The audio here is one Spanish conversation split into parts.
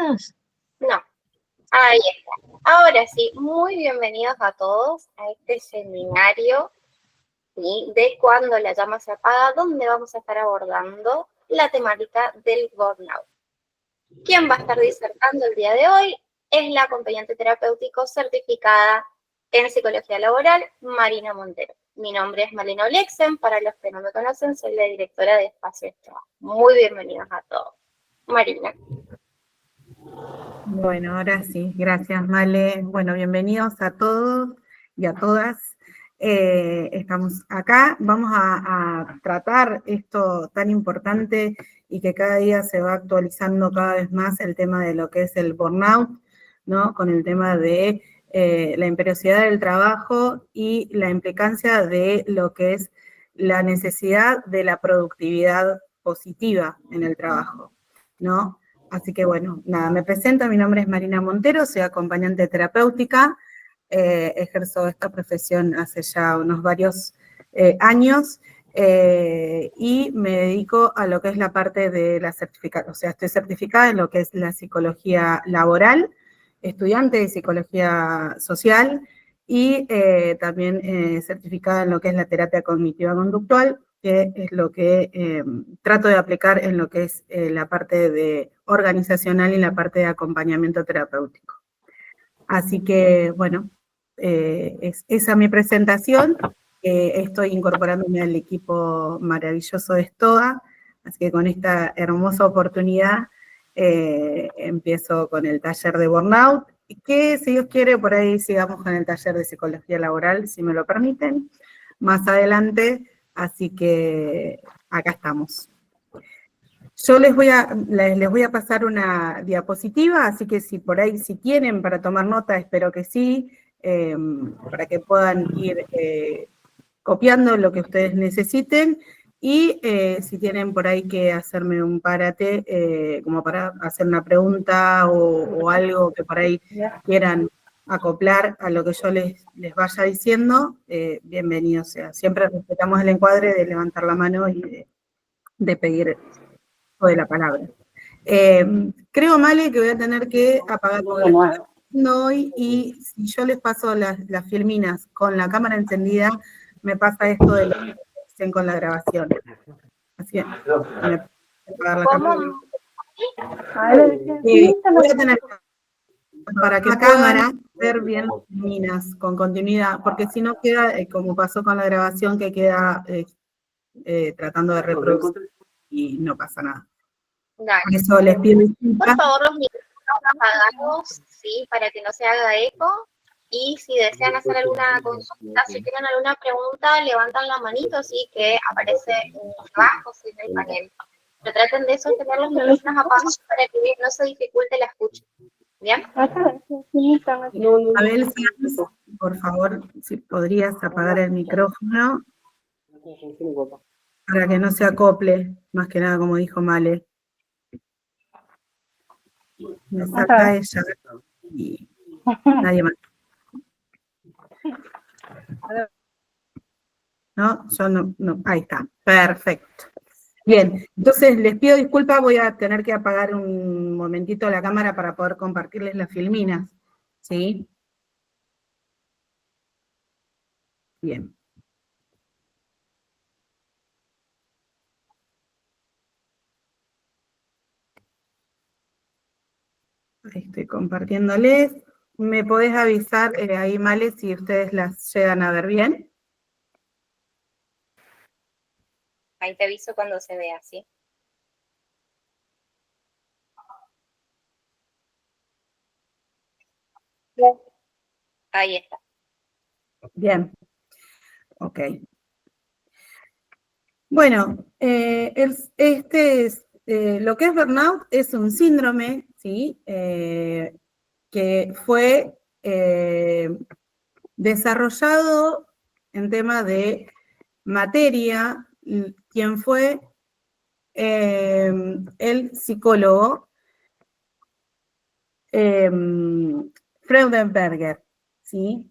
escuchas? No, ahí está. Ahora sí, muy bienvenidos a todos a este seminario, ¿sí?, de Cuando la llama se apaga, donde vamos a estar abordando la temática del burnout. Quien va a estar disertando el día de hoy es la acompañante terapéutico certificada en psicología laboral, Marina Montero. Mi nombre es Malena Olexen, para los que no me conocen, soy la directora de Espacio de Trabajo. Muy bienvenidos a todos. Marina. Bueno, ahora sí, gracias Male. Bueno, bienvenidos a todos y a todas. Estamos acá, vamos a tratar esto tan importante y que cada día se va actualizando cada vez más el tema de lo que es el burnout, ¿no? Con el tema de la imperiosidad del trabajo y la implicancia de lo que es la necesidad de la productividad positiva en el trabajo, ¿no? Así que bueno, nada, me presento, mi nombre es Marina Montero, soy acompañante terapéutica, ejerzo esta profesión hace ya unos varios años y me dedico a lo que es la parte de la certificación, o sea, estoy certificada en lo que es la psicología laboral, estudiante de psicología social y también certificada en lo que es la terapia cognitiva conductual, que es lo que trato de aplicar en lo que es la parte de organizacional y la parte de acompañamiento terapéutico. Así que, bueno, es esa mi presentación. Estoy incorporándome al equipo maravilloso de STOA, así que con esta hermosa oportunidad empiezo con el taller de burnout, que si Dios quiere, por ahí sigamos con el taller de psicología laboral, si me lo permiten, más adelante. Así que acá estamos. Yo les voy a pasar una diapositiva, así que si por ahí, si tienen para tomar nota, espero que sí, para que puedan ir copiando lo que ustedes necesiten, y si tienen por ahí que hacerme un párate, como para hacer una pregunta o algo que por ahí quieran acoplar a lo que yo les vaya diciendo, bienvenido sea. Siempre respetamos el encuadre de levantar la mano y de pedir de la palabra. Creo, Male, que voy a tener que apagar hoy, y si yo les paso las filminas con la cámara encendida, me pasa esto de lo que dicen con la grabación. Así que me apagar la cámara. Voy a tener para que la cámara ver bien las filminas con continuidad, porque si no queda, como pasó con la grabación, que queda tratando de reproducir y no pasa nada. Dale. Por eso les pido disculpas. Por favor, los micrófonos apagados, sí, para que no se haga eco. Y si desean hacer alguna consulta, si tienen alguna pregunta, levantan la manito, sí, que aparece abajo, sí, en el panel. Pero traten de sostener los micrófonos apagados para que no se dificulte la escucha. ¿Bien? Abel, por favor, si podrías apagar el micrófono para que no se acople, más que nada, como dijo Male. Me saca ella y nadie más. ¿No? Yo no, ahí está, perfecto. Bien, entonces les pido disculpas, voy a tener que apagar un momentito la cámara para poder compartirles las filminas, ¿sí? Bien. Ahí estoy compartiéndoles. ¿Me podés avisar ahí, Male, si ustedes las llegan a ver bien? Ahí te aviso cuando se vea, ¿sí? Ahí está. Bien. Ok. Bueno, lo que es burnout es un síndrome, ¿sí? Que fue desarrollado en tema de materia. Quien fue el psicólogo Freudenberger, ¿sí?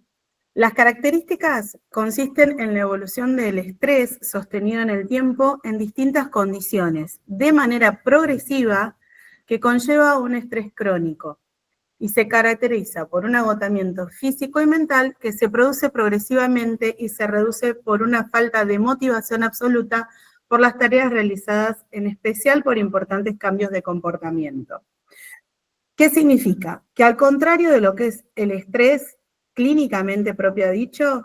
Las características consisten en la evolución del estrés sostenido en el tiempo en distintas condiciones, de manera progresiva, que conlleva un estrés crónico y se caracteriza por un agotamiento físico y mental que se produce progresivamente y se reduce por una falta de motivación absoluta por las tareas realizadas, en especial por importantes cambios de comportamiento. ¿Qué significa? Que al contrario de lo que es el estrés clínicamente propio dicho,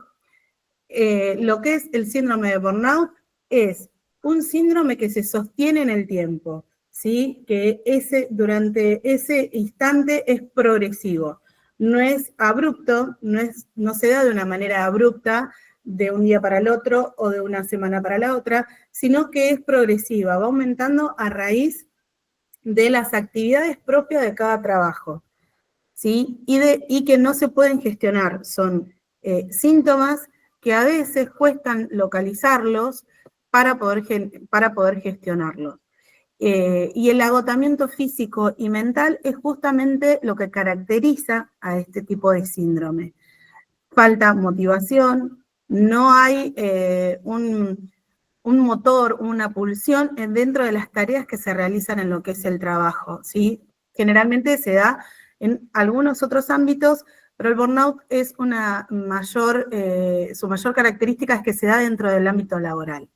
lo que es el síndrome de burnout es un síndrome que se sostiene en el tiempo, ¿sí? Que durante ese instante es progresivo, no es abrupto, no se da de una manera abrupta de un día para el otro o de una semana para la otra, sino que es progresiva, va aumentando a raíz de las actividades propias de cada trabajo, ¿sí? Y que no se pueden gestionar. Son síntomas que a veces cuestan localizarlos para poder gestionarlos. Y el agotamiento físico y mental es justamente lo que caracteriza a este tipo de síndrome. Falta motivación, no hay un motor, una pulsión dentro de las tareas que se realizan en lo que es el trabajo, ¿sí? Generalmente se da en algunos otros ámbitos, pero el burnout es su mayor característica es que se da dentro del ámbito laboral.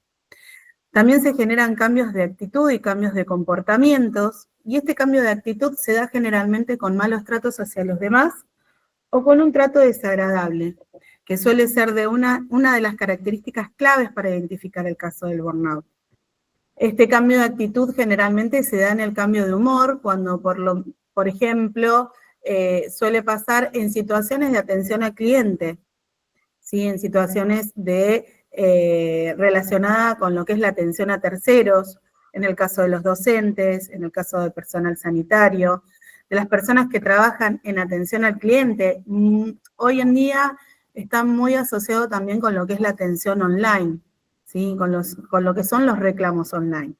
También se generan cambios de actitud y cambios de comportamientos, y este cambio de actitud se da generalmente con malos tratos hacia los demás o con un trato desagradable, que suele ser una de las características claves para identificar el caso del burnout. Este cambio de actitud generalmente se da en el cambio de humor, cuando, por ejemplo, suele pasar en situaciones de atención al cliente, ¿sí? En situaciones relacionadas con lo que es la atención a terceros, en el caso de los docentes, en el caso del personal sanitario, de las personas que trabajan en atención al cliente. Hoy en día está muy asociado también con lo que es la atención online, ¿sí? Con lo que son los reclamos online.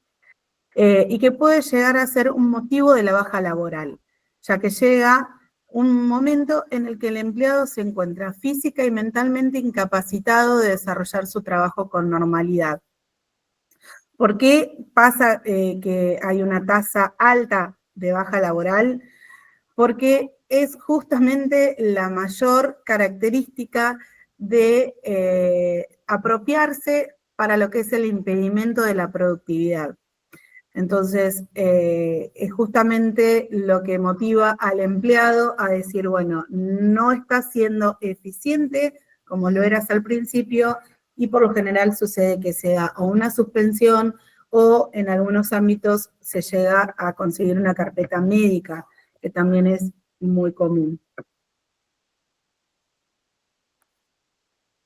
Y que puede llegar a ser un motivo de la baja laboral, ya que llega un momento en el que el empleado se encuentra física y mentalmente incapacitado de desarrollar su trabajo con normalidad. ¿Por qué pasa que hay una tasa alta de baja laboral? Porque es justamente la mayor característica de apropiarse para lo que es el impedimento de la productividad. Entonces, es justamente lo que motiva al empleado a decir, bueno, no estás siendo eficiente como lo eras al principio, y por lo general sucede que se da o una suspensión o en algunos ámbitos se llega a conseguir una carpeta médica, que también es muy común.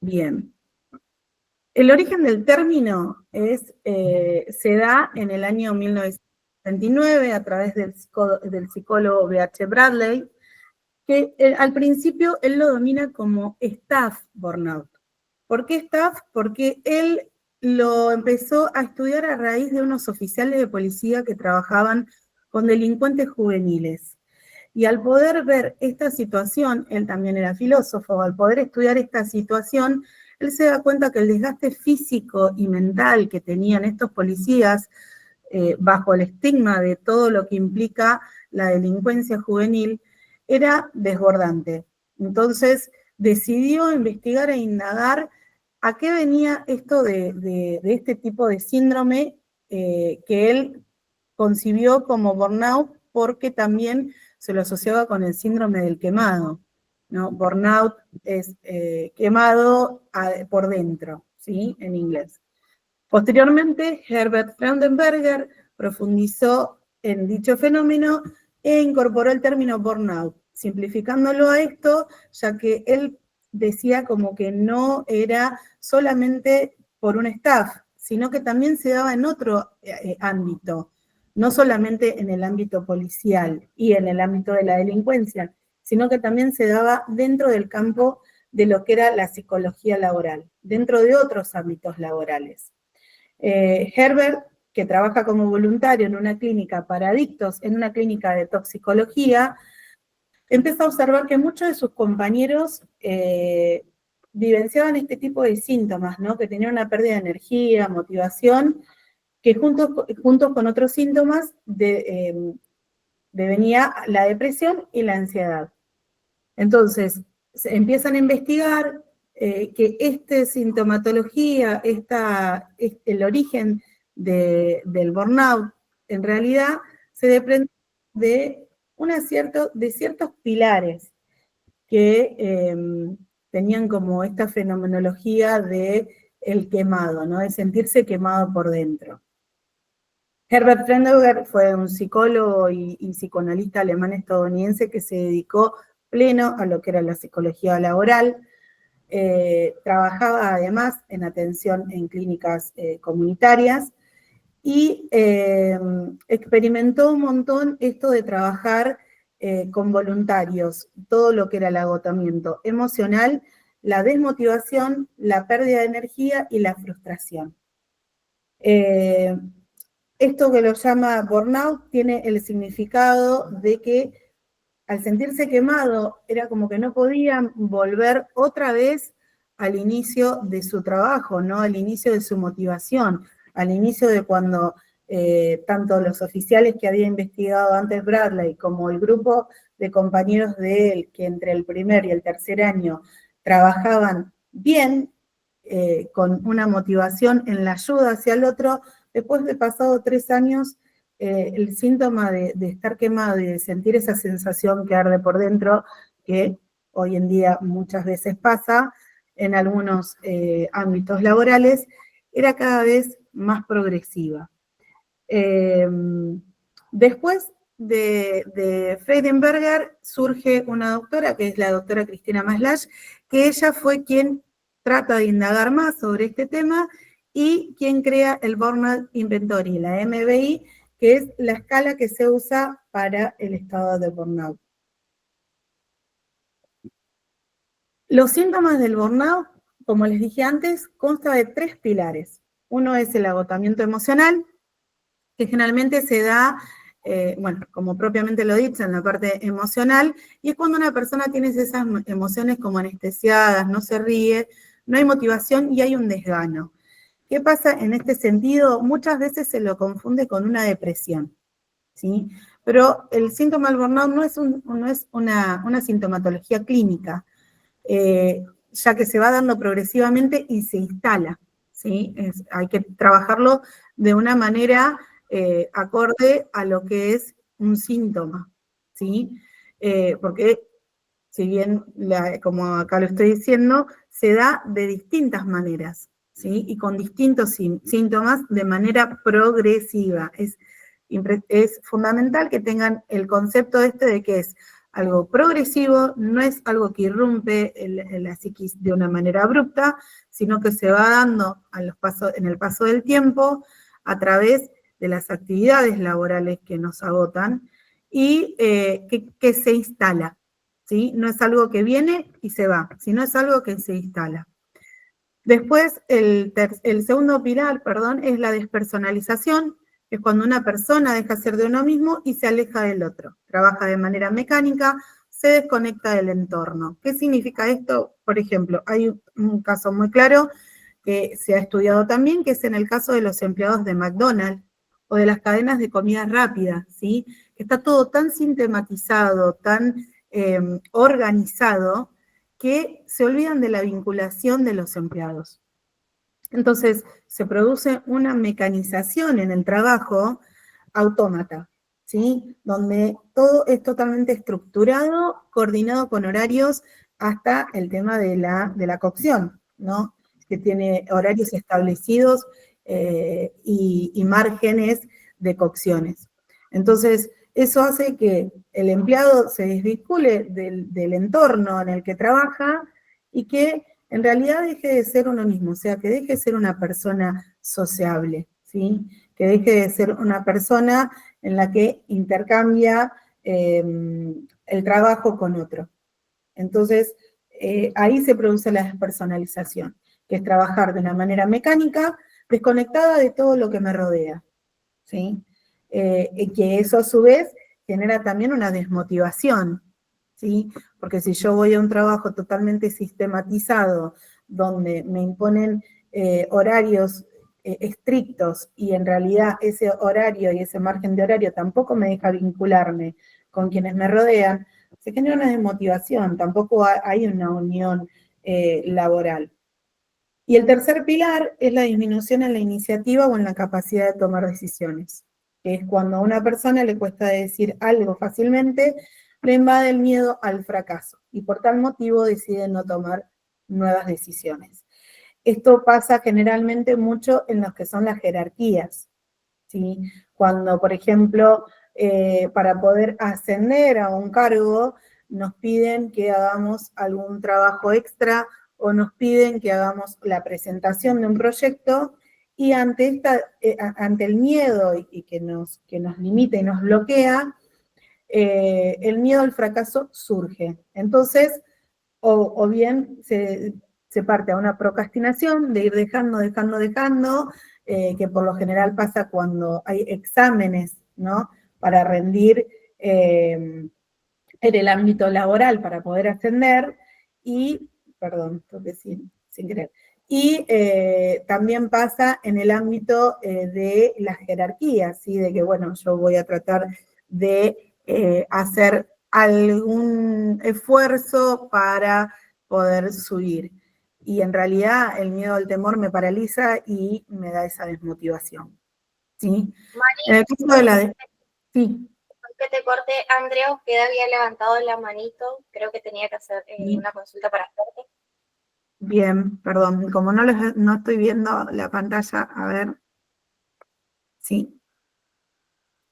Bien. El origen del término se da en el año 1929 a través del psicólogo B.H. Bradley, que al principio él lo domina como staff burnout. ¿Por qué staff? Porque él lo empezó a estudiar a raíz de unos oficiales de policía que trabajaban con delincuentes juveniles. Y al poder ver esta situación, él también era filósofo, al poder estudiar esta situación, él se da cuenta que el desgaste físico y mental que tenían estos policías bajo el estigma de todo lo que implica la delincuencia juvenil era desbordante. Entonces decidió investigar e indagar a qué venía esto de este tipo de síndrome que él concibió como burnout, porque también se lo asociaba con el síndrome del quemado, ¿no? Burnout es quemado por dentro, ¿sí? En inglés. Posteriormente, Herbert Freudenberger profundizó en dicho fenómeno e incorporó el término burnout, simplificándolo a esto, ya que él decía como que no era solamente por un staff, sino que también se daba en otro ámbito, no solamente en el ámbito policial y en el ámbito de la delincuencia, sino que también se daba dentro del campo de lo que era la psicología laboral, dentro de otros ámbitos laborales. Herbert, que trabaja como voluntario en una clínica para adictos, en una clínica de toxicología, empieza a observar que muchos de sus compañeros vivenciaban este tipo de síntomas, ¿no? Que tenían una pérdida de energía, motivación, que juntos con otros síntomas devenía la depresión y la ansiedad. Entonces, se empiezan a investigar que esta sintomatología, el origen del burnout, en realidad se desprende de, de ciertos pilares que tenían como esta fenomenología de el quemado, ¿no? De sentirse quemado por dentro. Herbert Freudenberg fue un psicólogo y psicoanalista alemán estadounidense que se dedicó pleno a lo que era la psicología laboral. Trabajaba además en atención en clínicas comunitarias y experimentó un montón esto de trabajar con voluntarios, todo lo que era el agotamiento emocional, la desmotivación, la pérdida de energía y la frustración. Esto que lo llama burnout tiene el significado de que al sentirse quemado era como que no podían volver otra vez al inicio de su trabajo, ¿no? Al inicio de su motivación, al inicio de cuando tanto los oficiales que había investigado antes Bradley como el grupo de compañeros de él que entre el primer y el tercer año trabajaban bien, con una motivación en la ayuda hacia el otro, después de pasado 3 años, el síntoma de estar quemado y de sentir esa sensación que arde por dentro, que hoy en día muchas veces pasa en algunos ámbitos laborales, era cada vez más progresiva. Después de Freudenberger surge una doctora, que es la doctora Cristina Maslach, que ella fue quien trata de indagar más sobre este tema y quien crea el Burnout Inventory, la MBI, que es la escala que se usa para el estado de burnout. Los síntomas del burnout, como les dije antes, consta de 3 pilares. Uno es el agotamiento emocional, que generalmente se da, bueno, como propiamente lo dicho, en la parte emocional, y es cuando una persona tiene esas emociones como anestesiadas, no se ríe, no hay motivación y hay un desgano. ¿Qué pasa en este sentido? Muchas veces se lo confunde con una depresión, ¿sí? Pero el síntoma del burnout no es una sintomatología clínica, ya que se va dando progresivamente y se instala, ¿sí? Hay que trabajarlo de una manera acorde a lo que es un síntoma, ¿sí? Porque si bien, como acá lo estoy diciendo, se da de distintas maneras, ¿sí? Y con distintos síntomas de manera progresiva. Es fundamental que tengan el concepto de que es algo progresivo, no es algo que irrumpe en la psiquis de una manera abrupta, sino que se va dando en el paso del tiempo a través de las actividades laborales que nos agotan y que se instala, ¿sí? No es algo que viene y se va, sino es algo que se instala. Después, el segundo pilar, perdón, es la despersonalización, que es cuando una persona deja de ser de uno mismo y se aleja del otro. Trabaja de manera mecánica, se desconecta del entorno. ¿Qué significa esto? Por ejemplo, hay un caso muy claro que se ha estudiado también, que es en el caso de los empleados de McDonald's o de las cadenas de comida rápida, ¿sí? Que está todo tan sistematizado, tan organizado, que se olvidan de la vinculación de los empleados. Entonces, se produce una mecanización en el trabajo autómata, ¿sí? Donde todo es totalmente estructurado, coordinado con horarios, hasta el tema de la cocción, ¿no? Que tiene horarios establecidos y márgenes de cocciones. Entonces, eso hace que el empleado se desvincule del entorno en el que trabaja y que en realidad deje de ser uno mismo, o sea, que deje de ser una persona sociable, ¿sí? Que deje de ser una persona en la que intercambia el trabajo con otro. Entonces, ahí se produce la despersonalización, que es trabajar de una manera mecánica, desconectada de todo lo que me rodea, ¿sí? Y que eso a su vez genera también una desmotivación, ¿sí? Porque si yo voy a un trabajo totalmente sistematizado, donde me imponen horarios estrictos y en realidad ese horario y ese margen de horario tampoco me deja vincularme con quienes me rodean, se genera una desmotivación, tampoco hay una unión laboral. Y el tercer pilar es la disminución en la iniciativa o en la capacidad de tomar decisiones, que es cuando a una persona le cuesta decir algo fácilmente, le invade el miedo al fracaso y por tal motivo decide no tomar nuevas decisiones. Esto pasa generalmente mucho en los que son las jerarquías, ¿sí? Cuando, por ejemplo, para poder ascender a un cargo, nos piden que hagamos algún trabajo extra o nos piden que hagamos la presentación de un proyecto y ante el miedo y que nos limita y nos bloquea, el miedo al fracaso surge. Entonces, o bien se parte a una procrastinación de ir dejando, que por lo general pasa cuando hay exámenes, ¿no? Para rendir en el ámbito laboral para poder ascender y, perdón, toqué sin querer, y también pasa en el ámbito de las jerarquías, ¿sí? De que, bueno, yo voy a tratar de hacer algún esfuerzo para poder subir. Y en realidad el miedo al temor me paraliza y me da esa desmotivación, ¿sí? En el caso de la... Sí. Que te corte, Andrea, usted había levantado la manito, creo que tenía que hacer una consulta para hacerte. Bien, perdón, como no estoy viendo la pantalla, a ver. Sí.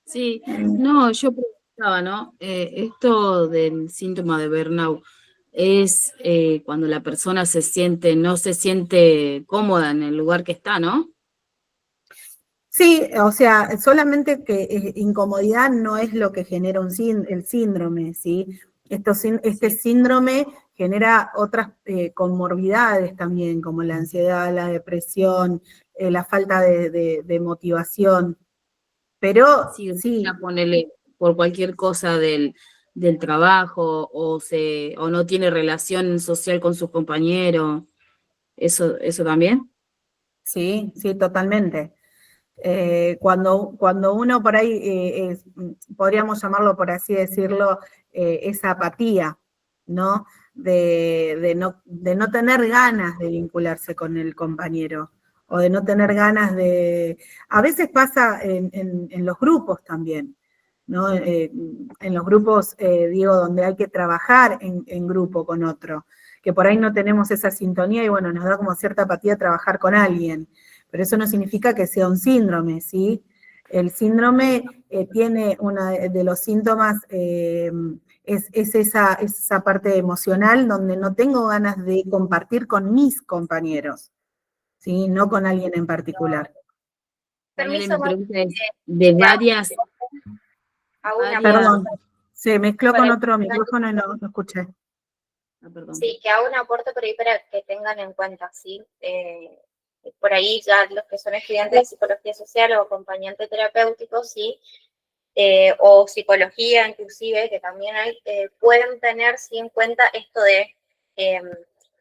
Sí, no, yo preguntaba, ¿no? Esto del síntoma de burnout es cuando la persona no se siente cómoda en el lugar que está, ¿no? Sí, o sea, solamente que incomodidad no es lo que genera el síndrome, ¿sí? Este síndrome genera otras conmorbidades también, como la ansiedad, la depresión, la falta de motivación. Pero sí. Ponele por cualquier cosa del trabajo o no tiene relación social con sus compañeros. ¿Eso también? Sí, sí, totalmente. Cuando uno por ahí, podríamos llamarlo por así decirlo, esa apatía, ¿no? De no tener ganas de vincularse con el compañero, o de no tener ganas de... A veces pasa en los grupos también, ¿no? En los grupos, digo, donde hay que trabajar en grupo con otro, que por ahí no tenemos esa sintonía y bueno, nos da como cierta apatía trabajar con alguien. Pero eso no significa que sea un síndrome, ¿sí? El síndrome tiene uno de los síntomas, es esa parte emocional donde no tengo ganas de compartir con mis compañeros, ¿sí? No con alguien en particular. Permiso, Mi pregunta es de varias... Perdón, se mezcló con otro micrófono y no escuché. Sí, que hago un aporte por ahí para que tengan en cuenta, ¿sí? Por ahí ya los que son estudiantes de psicología social o acompañantes terapéuticos, ¿sí? O psicología inclusive, que también hay, pueden tener ¿sí? en cuenta esto de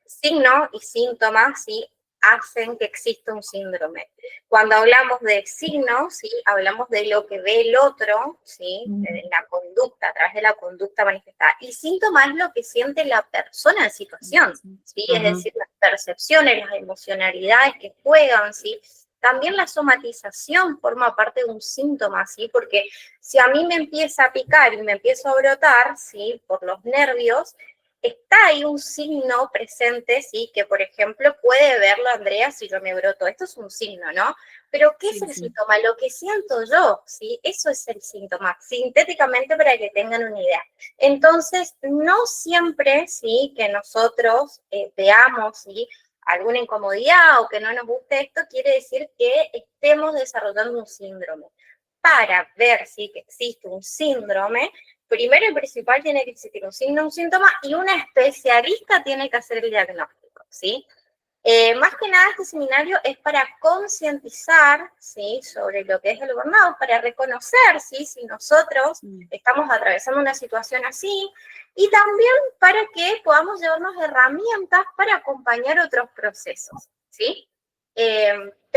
signos y síntomas, ¿sí? Hacen que exista un síndrome. Cuando hablamos de signos, ¿sí? Hablamos de lo que ve el otro, ¿sí? De la conducta, a través de la conducta manifestada. Y síntoma es lo que siente la persona en situación, ¿sí? Es decir, las percepciones, las emocionalidades que juegan, ¿sí? También la somatización forma parte de un síntoma, ¿sí? Porque si a mí me empieza a picar y me empiezo a brotar, ¿sí? Por los nervios, está ahí un signo presente, ¿sí? Que, por ejemplo, puede verlo Andrea si yo me broto. Esto es un signo, ¿no? Pero, ¿qué es el síntoma? Lo que siento yo, ¿sí? Eso es el síntoma, sintéticamente para que tengan una idea. Entonces, no siempre, ¿sí? Que nosotros veamos, ¿sí? Alguna incomodidad o que no nos guste esto, quiere decir que estemos desarrollando un síndrome. Para ver si que existe un síndrome, primero y principal tiene que existir un signo, un síntoma, y una especialista tiene que hacer el diagnóstico, ¿sí? Más que nada este seminario es para concientizar, ¿sí? Sobre lo que es el burnout, para reconocer, ¿sí? Si nosotros estamos atravesando una situación así, y también para que podamos llevarnos herramientas para acompañar otros procesos, ¿sí?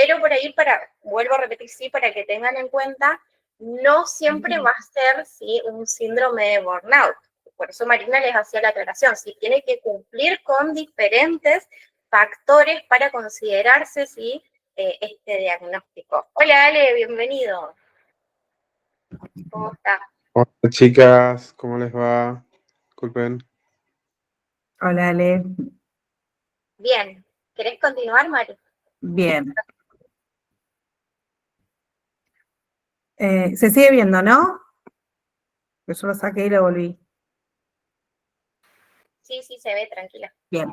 pero por ahí, vuelvo a repetir, sí, para que tengan en cuenta, no siempre va a ser, ¿sí?, un síndrome de burnout. Por eso Marina les hacía la aclaración, sí, tiene que cumplir con diferentes factores para considerarse, ¿sí?, este diagnóstico. Hola, Ale, bienvenido. ¿Cómo está? Hola chicas, ¿cómo les va? Disculpen. Hola, Ale. Bien. ¿Querés continuar, Mari? Bien. Se sigue viendo, ¿no? Que yo lo saqué y lo volví. Sí, se ve, tranquila. Bien.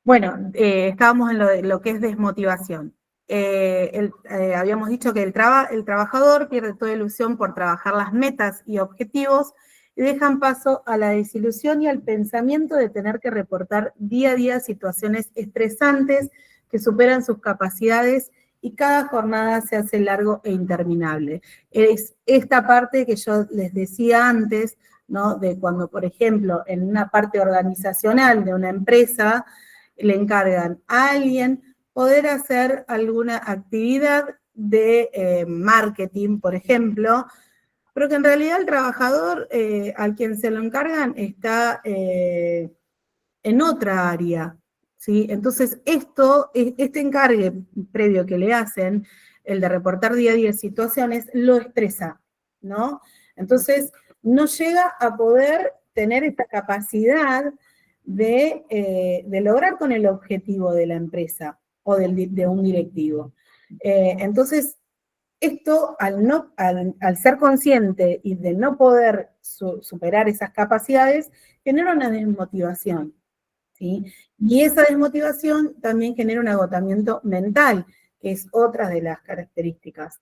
Bueno, estábamos en lo que es desmotivación. Habíamos dicho que el trabajador pierde toda ilusión por trabajar las metas y objetivos y dejan paso a la desilusión y al pensamiento de tener que reportar día a día situaciones estresantes que superan sus capacidades y cada jornada se hace largo e interminable. Es esta parte que yo les decía antes, ¿no? De cuando, por ejemplo, en una parte organizacional de una empresa, le encargan a alguien poder hacer alguna actividad de marketing, por ejemplo, pero que en realidad el trabajador al quien se lo encargan está en otra área, ¿sí? Entonces este encargue previo que le hacen, el de reportar día a día situaciones, lo estresa, ¿no? Entonces no llega a poder tener esta capacidad de lograr con el objetivo de la empresa o de un directivo. Entonces, esto, al ser consciente y de no poder superar esas capacidades, genera una desmotivación, ¿sí? Y esa desmotivación también genera un agotamiento mental, que es otra de las características.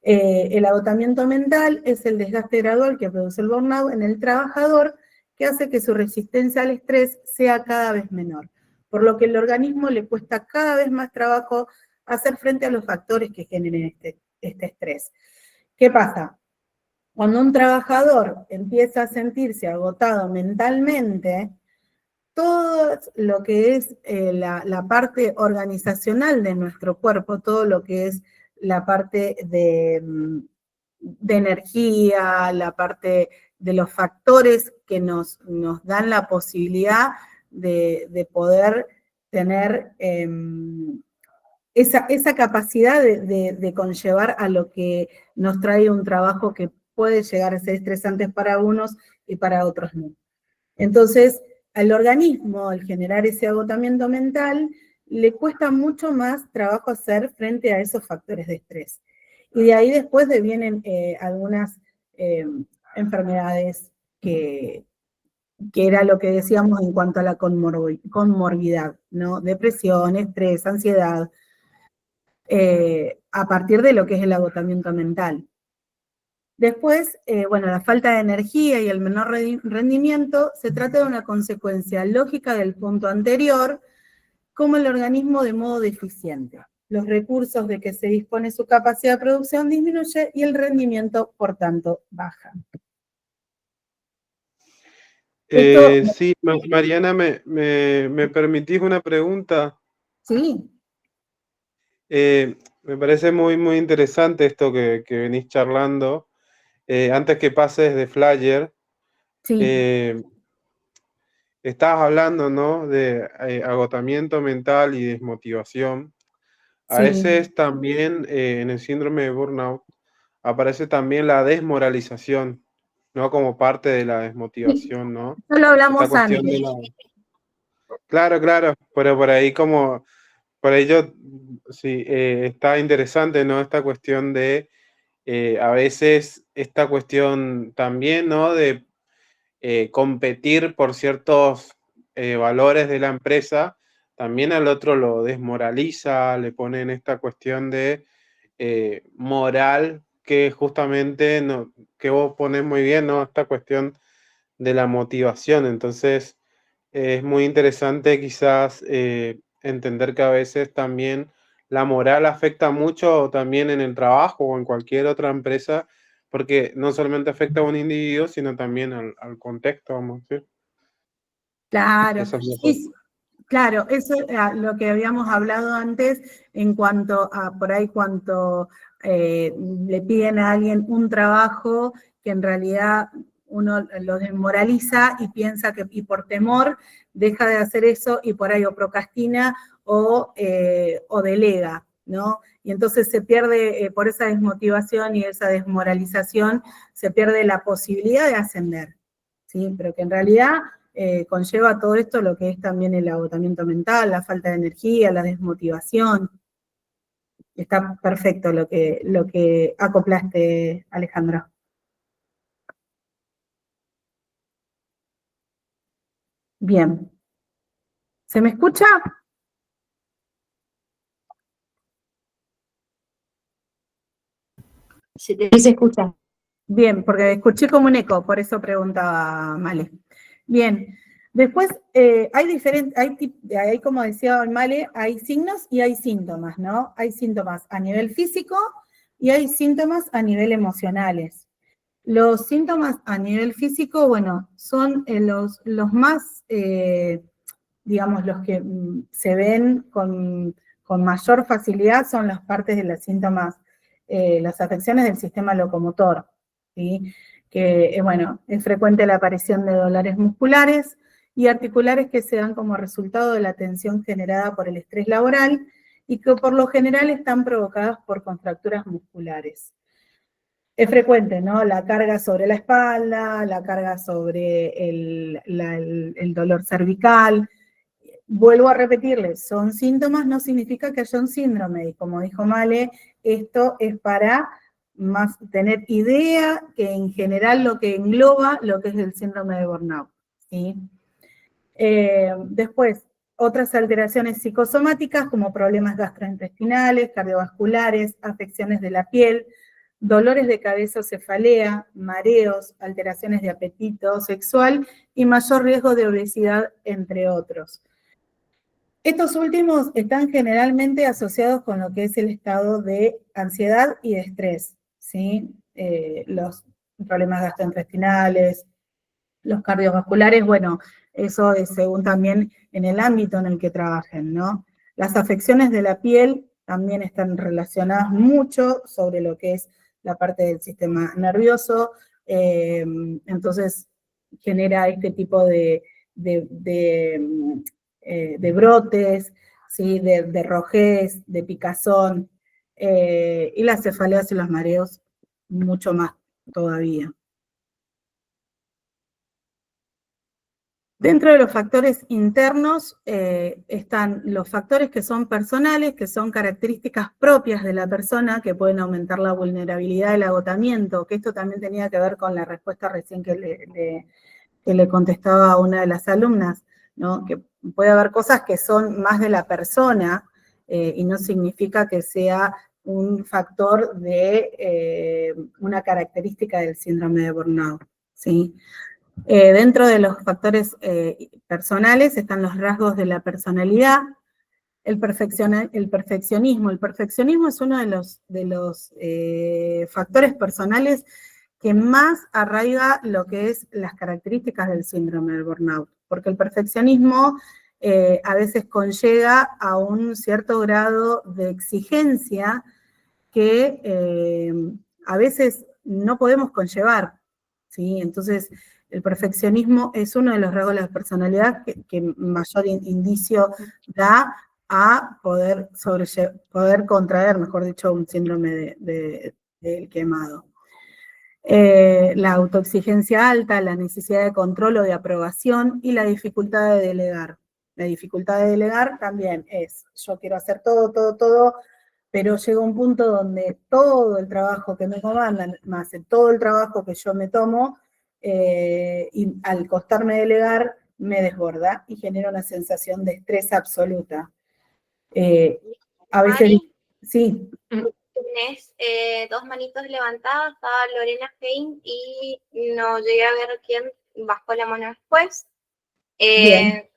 El agotamiento mental es el desgaste gradual que produce el burnout en el trabajador, que hace que su resistencia al estrés sea cada vez menor, por lo que el organismo le cuesta cada vez más trabajo hacer frente a los factores que generen este estrés. ¿Qué pasa? Cuando un trabajador empieza a sentirse agotado mentalmente, todo lo que es la parte organizacional de nuestro cuerpo, todo lo que es la parte de energía, la parte de los factores que nos dan la posibilidad de poder tener esa capacidad de conllevar a lo que nos trae un trabajo que puede llegar a ser estresante para unos y para otros no. Entonces, al organismo, al generar ese agotamiento mental, le cuesta mucho más trabajo hacer frente a esos factores de estrés. Y de ahí después vienen algunas enfermedades que era lo que decíamos en cuanto a la conmorbidad, ¿no? Depresión, estrés, ansiedad, a partir de lo que es el agotamiento mental. Después, bueno, la falta de energía y el menor rendimiento se trata de una consecuencia lógica del punto anterior, como el organismo de modo deficiente. Los recursos de que se dispone su capacidad de producción disminuye y el rendimiento, por tanto, baja. Sí, Mariana, ¿me permitís una pregunta? Sí. Me parece muy, muy interesante esto que venís charlando. Antes que pases de flyer, Sí. estabas hablando, ¿no?, de agotamiento mental y desmotivación. A Sí. veces también en el síndrome de burnout aparece también la desmoralización, ¿no? Como parte de la desmotivación, ¿no? No lo Esta hablamos cuestión antes. de la... Claro, claro, pero por ahí por ello, sí, está interesante, ¿no? Esta cuestión de, a veces, esta cuestión también, ¿no? De competir por ciertos valores de la empresa, también al otro lo desmoraliza, le ponen esta cuestión de moral que justamente, no, que vos ponés muy bien, ¿no? Esta cuestión de la motivación. Entonces, es muy interesante quizás entender que a veces también la moral afecta mucho también en el trabajo o en cualquier otra empresa, porque no solamente afecta a un individuo, sino también al contexto, vamos a decir. Claro. Eso es Sí, Claro, eso era lo que habíamos hablado antes en cuanto a, por ahí, cuanto le piden a alguien un trabajo que en realidad uno lo desmoraliza y piensa que, y por temor, deja de hacer eso y por ahí o procrastina o delega, ¿no? Y entonces se pierde, por esa desmotivación y esa desmoralización, se pierde la posibilidad de ascender, ¿sí? Pero que en realidad conlleva todo esto lo que es también el agotamiento mental, la falta de energía, la desmotivación. Está perfecto lo que acoplaste, Alejandro. Bien. ¿Se me escucha? Sí, se escucha. Bien, porque escuché como un eco, por eso preguntaba Male. Bien, después hay diferentes, hay como decía Male, hay signos y hay síntomas, ¿no? Hay síntomas a nivel físico y hay síntomas a nivel emocionales. Los síntomas a nivel físico, bueno, son los más, digamos, los que se ven con mayor facilidad son las partes de los síntomas, las afecciones del sistema locomotor, ¿sí? Que, bueno, es frecuente la aparición de dolores musculares y articulares que se dan como resultado de la tensión generada por el estrés laboral y que por lo general están provocadas por contracturas musculares. Es frecuente, ¿no? La carga sobre la espalda, la carga sobre el dolor cervical. Vuelvo a repetirles, son síntomas, no significa que haya un síndrome. Y como dijo Male, esto es para más tener idea que en general lo que engloba lo que es el síndrome de burnout, ¿sí? Después, otras alteraciones psicosomáticas como problemas gastrointestinales, cardiovasculares, afecciones de la piel, dolores de cabeza o cefalea, mareos, alteraciones de apetito sexual y mayor riesgo de obesidad, entre otros. Estos últimos están generalmente asociados con lo que es el estado de ansiedad y de estrés, ¿sí? Los problemas gastrointestinales, los cardiovasculares, bueno, eso es según también en el ámbito en el que trabajen, ¿no? Las afecciones de la piel también están relacionadas mucho sobre lo que es la parte del sistema nervioso, entonces genera este tipo de brotes, ¿sí? De rojez, de picazón, y las cefaleas y los mareos mucho más todavía. Dentro de los factores internos están los factores que son personales, que son características propias de la persona, que pueden aumentar la vulnerabilidad, el agotamiento, que esto también tenía que ver con la respuesta recién que le contestaba a una de las alumnas, ¿no? Que puede haber cosas que son más de la persona y no significa que sea un factor de una característica del síndrome de burnout, ¿sí? Dentro de los factores personales están los rasgos de la personalidad, el perfeccionismo. El perfeccionismo es uno de los factores personales que más arraiga lo que es las características del síndrome del burnout, porque el perfeccionismo a veces conlleva a un cierto grado de exigencia que a veces no podemos conllevar, ¿sí? Entonces, el perfeccionismo es uno de los rasgos de la personalidad que mayor indicio da a poder contraer, mejor dicho, un síndrome del quemado. La autoexigencia alta, la necesidad de control o de aprobación y la dificultad de delegar. La dificultad de delegar también es, yo quiero hacer todo, pero llega un punto donde todo el trabajo que me comandan, más todo el trabajo que yo me tomo, y al costarme delegar, me desborda y genera una sensación de estrés absoluta. A veces, Mari, sí. tenés dos manitos levantadas, estaba Lorena Hein y no llegué a ver quién bajó la mano después. Bien.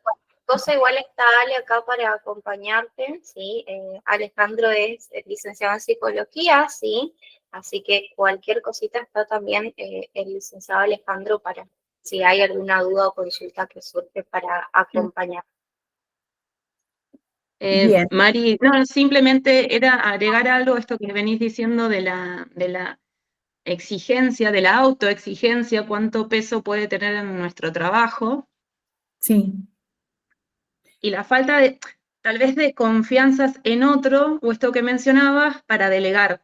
Cosa igual está Ale acá para acompañarte, ¿sí? Alejandro es licenciado en psicología, ¿sí? Así que cualquier cosita está también el licenciado Alejandro para si hay alguna duda o consulta que surge para acompañar. Bien. Mari, no, simplemente era agregar algo, esto que venís diciendo de la exigencia, de la autoexigencia, cuánto peso puede tener en nuestro trabajo. Sí. Y la falta de, tal vez, de confianzas en otro, o esto que mencionabas, para delegar.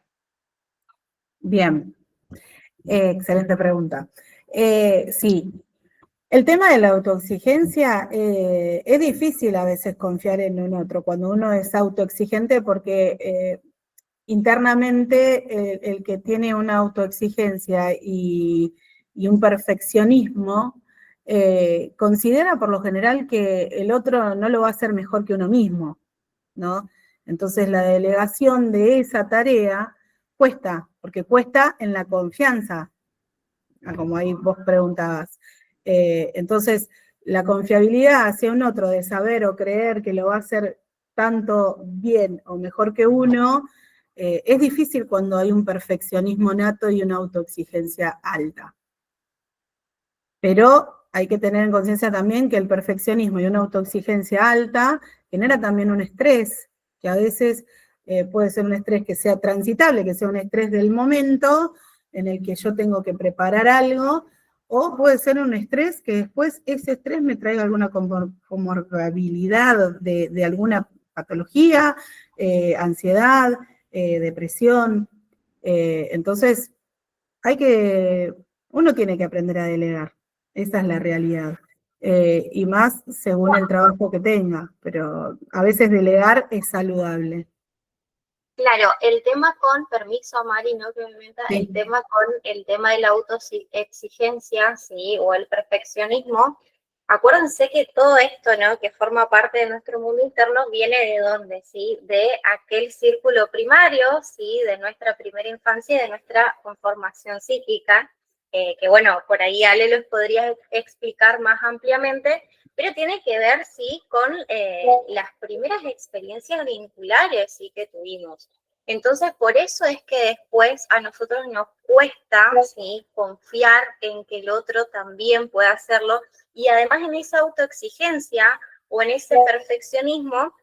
Bien. Excelente pregunta. Sí. El tema de la autoexigencia, es difícil a veces confiar en un otro cuando uno es autoexigente porque internamente el que tiene una autoexigencia y un perfeccionismo considera por lo general que el otro no lo va a hacer mejor que uno mismo, ¿no? Entonces la delegación de esa tarea cuesta, porque cuesta en la confianza, como ahí vos preguntabas. Entonces, la confiabilidad hacia un otro de saber o creer que lo va a hacer tanto bien o mejor que uno, es difícil cuando hay un perfeccionismo nato y una autoexigencia alta. Pero hay que tener en conciencia también que el perfeccionismo y una autoexigencia alta genera también un estrés, que a veces puede ser un estrés que sea transitable, que sea un estrés del momento en el que yo tengo que preparar algo, o puede ser un estrés que después ese estrés me traiga alguna comorbilidad de alguna patología, ansiedad, depresión. Entonces, uno tiene que aprender a delegar, esa es la realidad. Y más según el trabajo que tenga, pero a veces delegar es saludable. Claro, el tema con, permiso Mari, no que me meta, Sí. el tema de la autoexigencia, sí, o el perfeccionismo, acuérdense que todo esto, ¿no?, que forma parte de nuestro mundo interno, viene de dónde, ¿sí? De aquel círculo primario, ¿sí? De nuestra primera infancia y de nuestra conformación psíquica, que bueno, por ahí Ale los podría explicar más ampliamente, pero tiene que ver, sí, con las primeras experiencias vinculares, sí, que tuvimos. Entonces, por eso es que después a nosotros nos cuesta, sí, confiar en que el otro también pueda hacerlo, y además en esa autoexigencia o en ese perfeccionismo,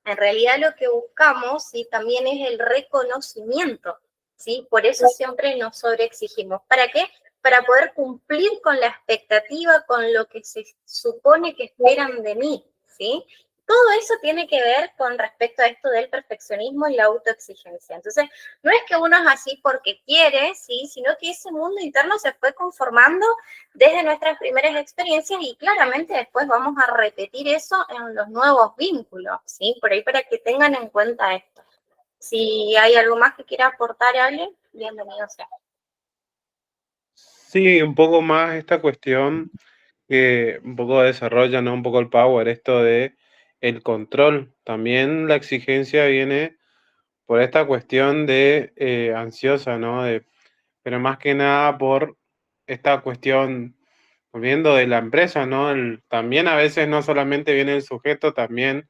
en realidad lo que buscamos, sí, también es el reconocimiento, sí, por eso siempre nos sobreexigimos. ¿Para qué? Para poder cumplir con la expectativa, con lo que se supone que esperan de mí, ¿sí? Todo eso tiene que ver con respecto a esto del perfeccionismo y la autoexigencia. Entonces, no es que uno es así porque quiere, ¿sí?, sino que ese mundo interno se fue conformando desde nuestras primeras experiencias y claramente después vamos a repetir eso en los nuevos vínculos, ¿sí? Por ahí, para que tengan en cuenta esto. Si hay algo más que quiera aportar, Ale, bienvenido sea. Sí, un poco más esta cuestión que un poco desarrolla, ¿no? Un poco el power, esto de el control. También la exigencia viene por esta cuestión de ansiosa, ¿no? Pero más que nada por esta cuestión, volviendo de la empresa, ¿no? También a veces no solamente viene el sujeto, también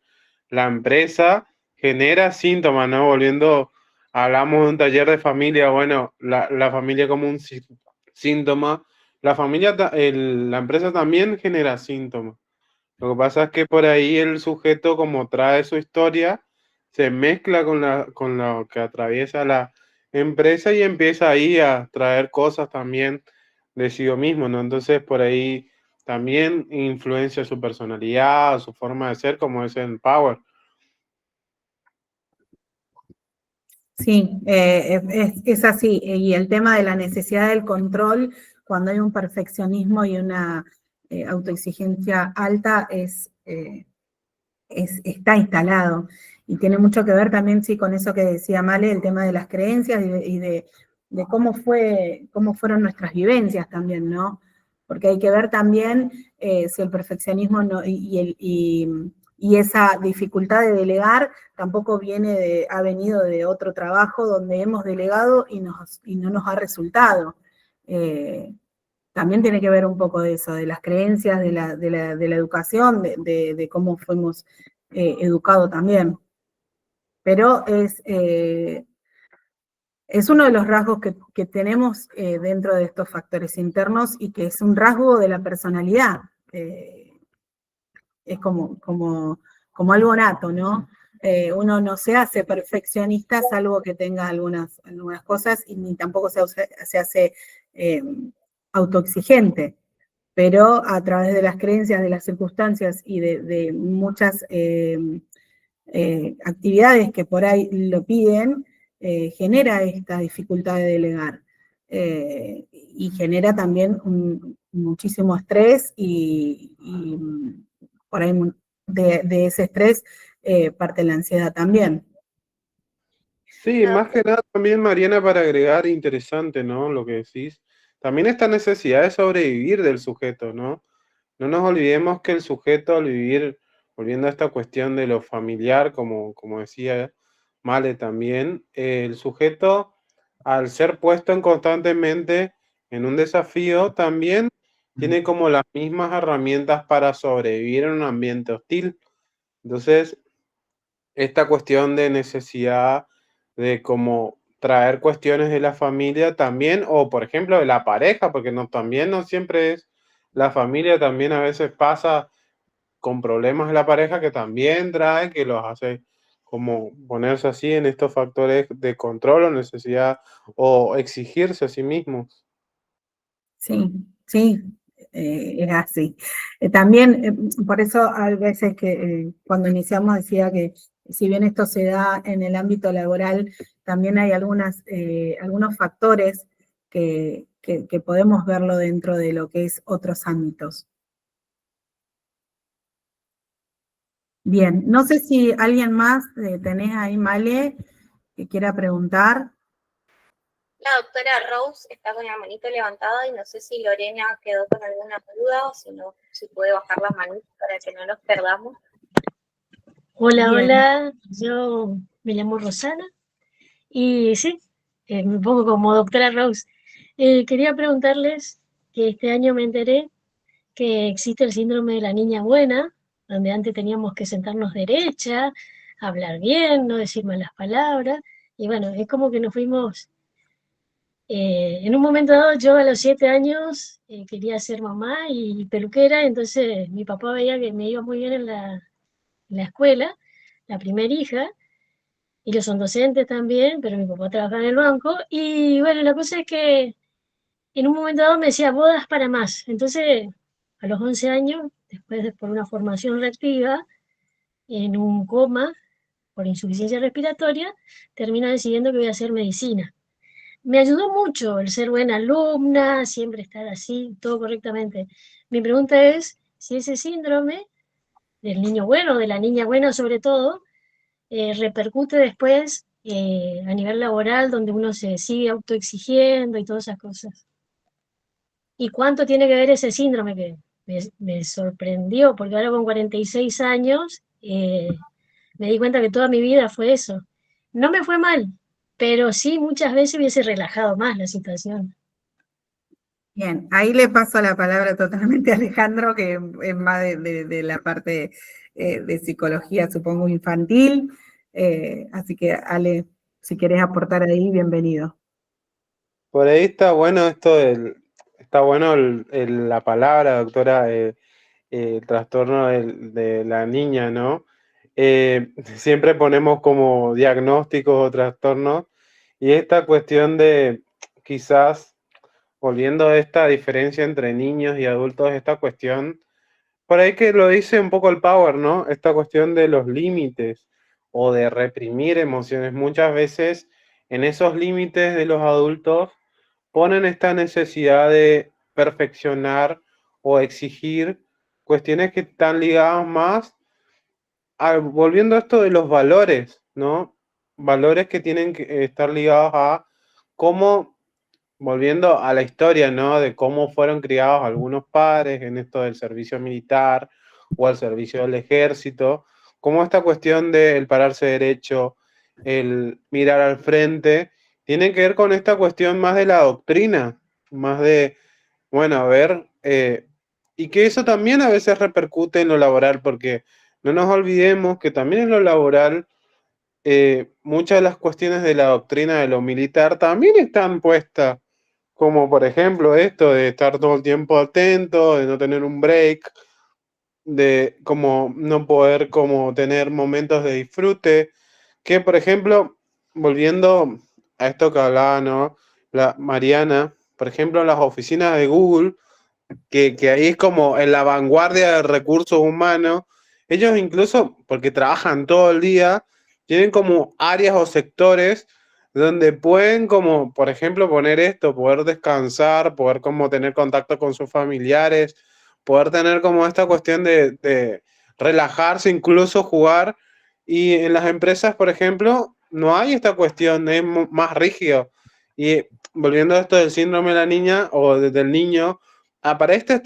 la empresa genera síntomas, ¿no? Volviendo, hablamos de un taller de familia, bueno, la familia como un síntoma, la empresa también genera síntomas. Lo que pasa es que por ahí el sujeto, como trae su historia, se mezcla con lo que atraviesa la empresa y empieza ahí a traer cosas también de sí mismo, ¿no? Entonces por ahí también influencia su personalidad, su forma de ser, como es el power. Sí, es así. Y el tema de la necesidad del control, cuando hay un perfeccionismo y una autoexigencia alta, está instalado. Y tiene mucho que ver también, sí, con eso que decía Male, el tema de las creencias y de cómo fueron nuestras vivencias también, ¿no? Porque hay que ver también si el perfeccionismo y esa dificultad de delegar tampoco ha venido de otro trabajo donde hemos delegado y no nos ha resultado. También tiene que ver un poco de eso, de las creencias, de la educación, de cómo fuimos educados también. Pero es uno de los rasgos que tenemos dentro de estos factores internos y que es un rasgo de la personalidad. Es como algo nato, ¿no? Uno no se hace perfeccionista salvo que tenga algunas cosas y ni tampoco se hace autoexigente, pero a través de las creencias, de las circunstancias y de muchas actividades que por ahí lo piden, genera esta dificultad de delegar. Y genera también muchísimo estrés y por ahí de ese estrés parte la ansiedad también. Sí, más que nada también, Mariana, para agregar, interesante, ¿no? Lo que decís. También esta necesidad de sobrevivir del sujeto, ¿no? No nos olvidemos que el sujeto al vivir, volviendo a esta cuestión de lo familiar, como decía Male también, el sujeto al ser puesto constantemente en un desafío, también tiene como las mismas herramientas para sobrevivir en un ambiente hostil. Entonces, esta cuestión de necesidad de como traer cuestiones de la familia también, o por ejemplo de la pareja, porque no, también no siempre es la familia, también a veces pasa con problemas de la pareja que también trae, que los hace como ponerse así en estos factores de control o necesidad o exigirse a sí mismos. Sí, sí, es así. También, por eso a veces que cuando iniciamos decía que si bien esto se da en el ámbito laboral, también hay algunos factores que podemos verlo dentro de lo que es otros ámbitos. Bien, no sé si alguien más tenés ahí, Male, que quiera preguntar. La doctora Rose está con la manito levantada y no sé si Lorena quedó con alguna duda o si no, si puede bajar las manitos para que no nos perdamos. Hola, Bien. hola, yo me llamo Rosana y sí, me pongo como doctora Rose. Quería preguntarles que este año me enteré que existe el síndrome de la niña buena, donde antes teníamos que sentarnos derecha, hablar bien, no decir malas palabras, y bueno, es como que nos fuimos, en un momento dado yo a los 7 años quería ser mamá y peluquera, entonces mi papá veía que me iba muy bien en la escuela, la primera hija. Ellos son docentes también, pero mi papá trabaja en el banco. Y bueno, la cosa es que en un momento dado me decía bodas para más. Entonces, a los 11 años, después de por una formación reactiva, en un coma por insuficiencia respiratoria, termino decidiendo que voy a hacer medicina. Me ayudó mucho el ser buena alumna, siempre estar así, todo correctamente. Mi pregunta es si ese síndrome del niño bueno, de la niña buena sobre todo, repercute después a nivel laboral, donde uno se sigue autoexigiendo y todas esas cosas. ¿Y cuánto tiene que ver ese síndrome que me sorprendió? Porque ahora con 46 años me di cuenta que toda mi vida fue eso. No me fue mal, pero sí muchas veces hubiese relajado más la situación. Bien, ahí le paso la palabra totalmente a Alejandro, que es más de la parte de psicología, supongo, infantil. Así que, Ale, si querés aportar ahí, bienvenido. Por ahí está bueno esto está bueno la palabra, doctora, el trastorno de la niña, ¿no? Siempre ponemos como diagnósticos o trastornos y esta cuestión de quizás, volviendo a esta diferencia entre niños y adultos, esta cuestión, por ahí que lo dice un poco el Power, ¿no? Esta cuestión de los límites o de reprimir emociones. Muchas veces en esos límites de los adultos ponen esta necesidad de perfeccionar o exigir cuestiones que están ligadas más volviendo a esto de los valores, ¿no? Valores que tienen que estar ligados a cómo, volviendo a la historia, ¿no? De cómo fueron criados algunos padres en esto del servicio militar o al servicio del ejército, cómo esta cuestión del pararse derecho, el mirar al frente, tiene que ver con esta cuestión más de la doctrina, más de, bueno, a ver, y que eso también a veces repercute en lo laboral, porque no nos olvidemos que también en lo laboral muchas de las cuestiones de la doctrina de lo militar también están puestas, como por ejemplo esto de estar todo el tiempo atento, de no tener un break, de como no poder como tener momentos de disfrute, que por ejemplo, volviendo a esto que hablaba, ¿no? La Mariana, por ejemplo, en las oficinas de Google, que ahí es como en la vanguardia de recursos humanos, ellos incluso, porque trabajan todo el día, tienen como áreas o sectores donde pueden como, por ejemplo, poner esto, poder descansar, poder como tener contacto con sus familiares, poder tener como esta cuestión de relajarse, incluso jugar. Y en las empresas, por ejemplo, no hay esta cuestión, es más rígido. Y volviendo a esto del síndrome de la niña o del niño, aparece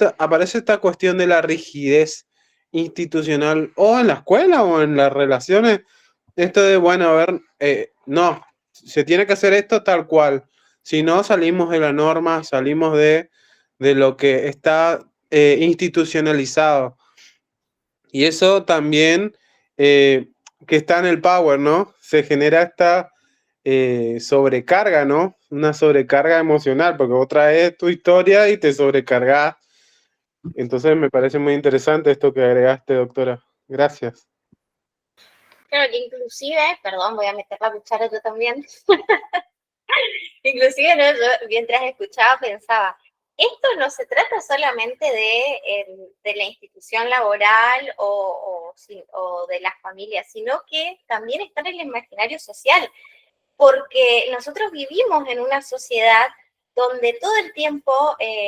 esta cuestión de la rigidez institucional o en la escuela o en las relaciones. Esto de, bueno, a ver, no, se tiene que hacer esto tal cual. Si no, salimos de la norma, salimos de lo que está institucionalizado. Y eso también, que está en el power, ¿no? Se genera esta sobrecarga, ¿no? Una sobrecarga emocional, porque vos traes tu historia y te sobrecargas. Entonces me parece muy interesante esto que agregaste, doctora. Gracias. Claro, que inclusive, perdón, voy a meter la cuchara yo también. Inclusive, ¿no? Yo mientras escuchaba pensaba, esto no se trata solamente de la institución laboral o de la familia, sino que también está en el imaginario social, porque nosotros vivimos en una sociedad donde todo el tiempo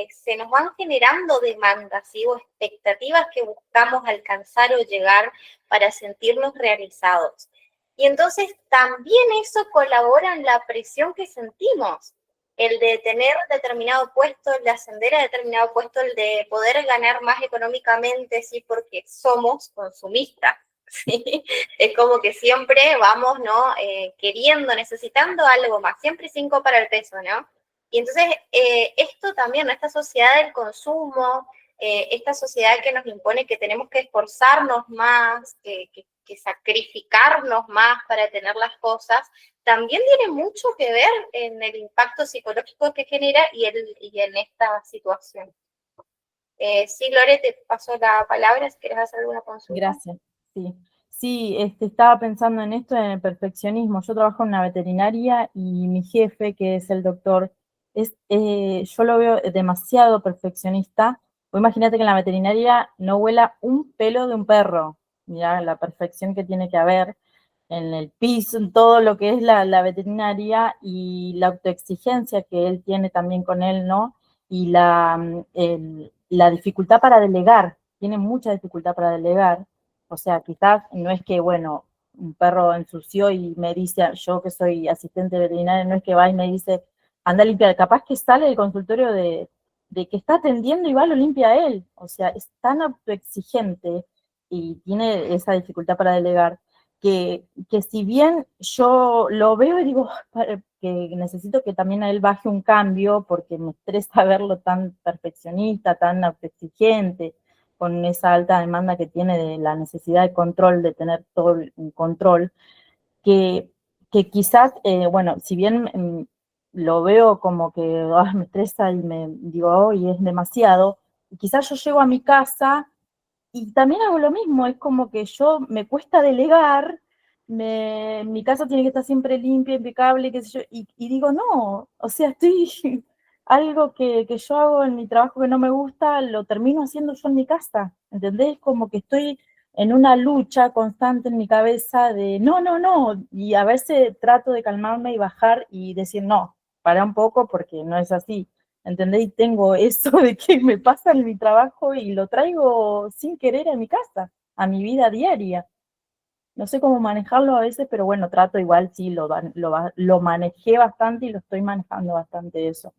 se nos van generando demandas, ¿sí? O expectativas que buscamos alcanzar o llegar para sentirnos realizados. Y entonces también eso colabora en la presión que sentimos, el de tener determinado puesto, el de ascender a determinado puesto, el de poder ganar más económicamente, sí, porque somos consumistas. ¿Sí? Es como que siempre vamos, ¿no? Queriendo, necesitando algo más, siempre 5 para el peso, ¿no? Y entonces esto también, ¿no? Esta sociedad del consumo, esta sociedad que nos impone que tenemos que esforzarnos más, que sacrificarnos más para tener las cosas, también tiene mucho que ver en el impacto psicológico que genera y en esta situación. Sí, Lore, te paso la palabra si quieres hacer alguna consulta. Gracias, sí. Sí, estaba pensando en esto, en el perfeccionismo. Yo trabajo en una veterinaria y mi jefe, que es el doctor, yo lo veo demasiado perfeccionista. Pues imagínate que en la veterinaria no vuela un pelo de un perro. Mirá la perfección que tiene que haber en el piso, en todo lo que es la veterinaria y la autoexigencia que él tiene también con él, ¿no? Y la dificultad para delegar, tiene mucha dificultad para delegar, o sea, quizás no es que, bueno, un perro ensució y me dice, yo que soy asistente veterinaria, no es que va y me dice, anda a limpiar, capaz que sale del consultorio de que está atendiendo y va, lo limpia él, o sea, es tan autoexigente y tiene esa dificultad para delegar, que si bien yo lo veo y digo que necesito que también a él baje un cambio porque me estresa verlo tan perfeccionista, tan autoexigente, con esa alta demanda que tiene de la necesidad de control, de tener todo el control, que quizás, bueno, si bien lo veo como que me estresa y me digo, oh, y es demasiado, quizás yo llego a mi casa y también hago lo mismo, es como que me cuesta delegar, mi casa tiene que estar siempre limpia, impecable, qué sé yo, y digo, no, o sea, algo que yo hago en mi trabajo que no me gusta, lo termino haciendo yo en mi casa, ¿entendés? Como que estoy en una lucha constante en mi cabeza de no, y a veces trato de calmarme y bajar y decir, no, para un poco porque no es así. ¿Entendés? Y tengo eso de que me pasa en mi trabajo y lo traigo sin querer a mi casa, a mi vida diaria. No sé cómo manejarlo a veces, pero bueno, trato igual, sí, lo manejé bastante y lo estoy manejando bastante eso,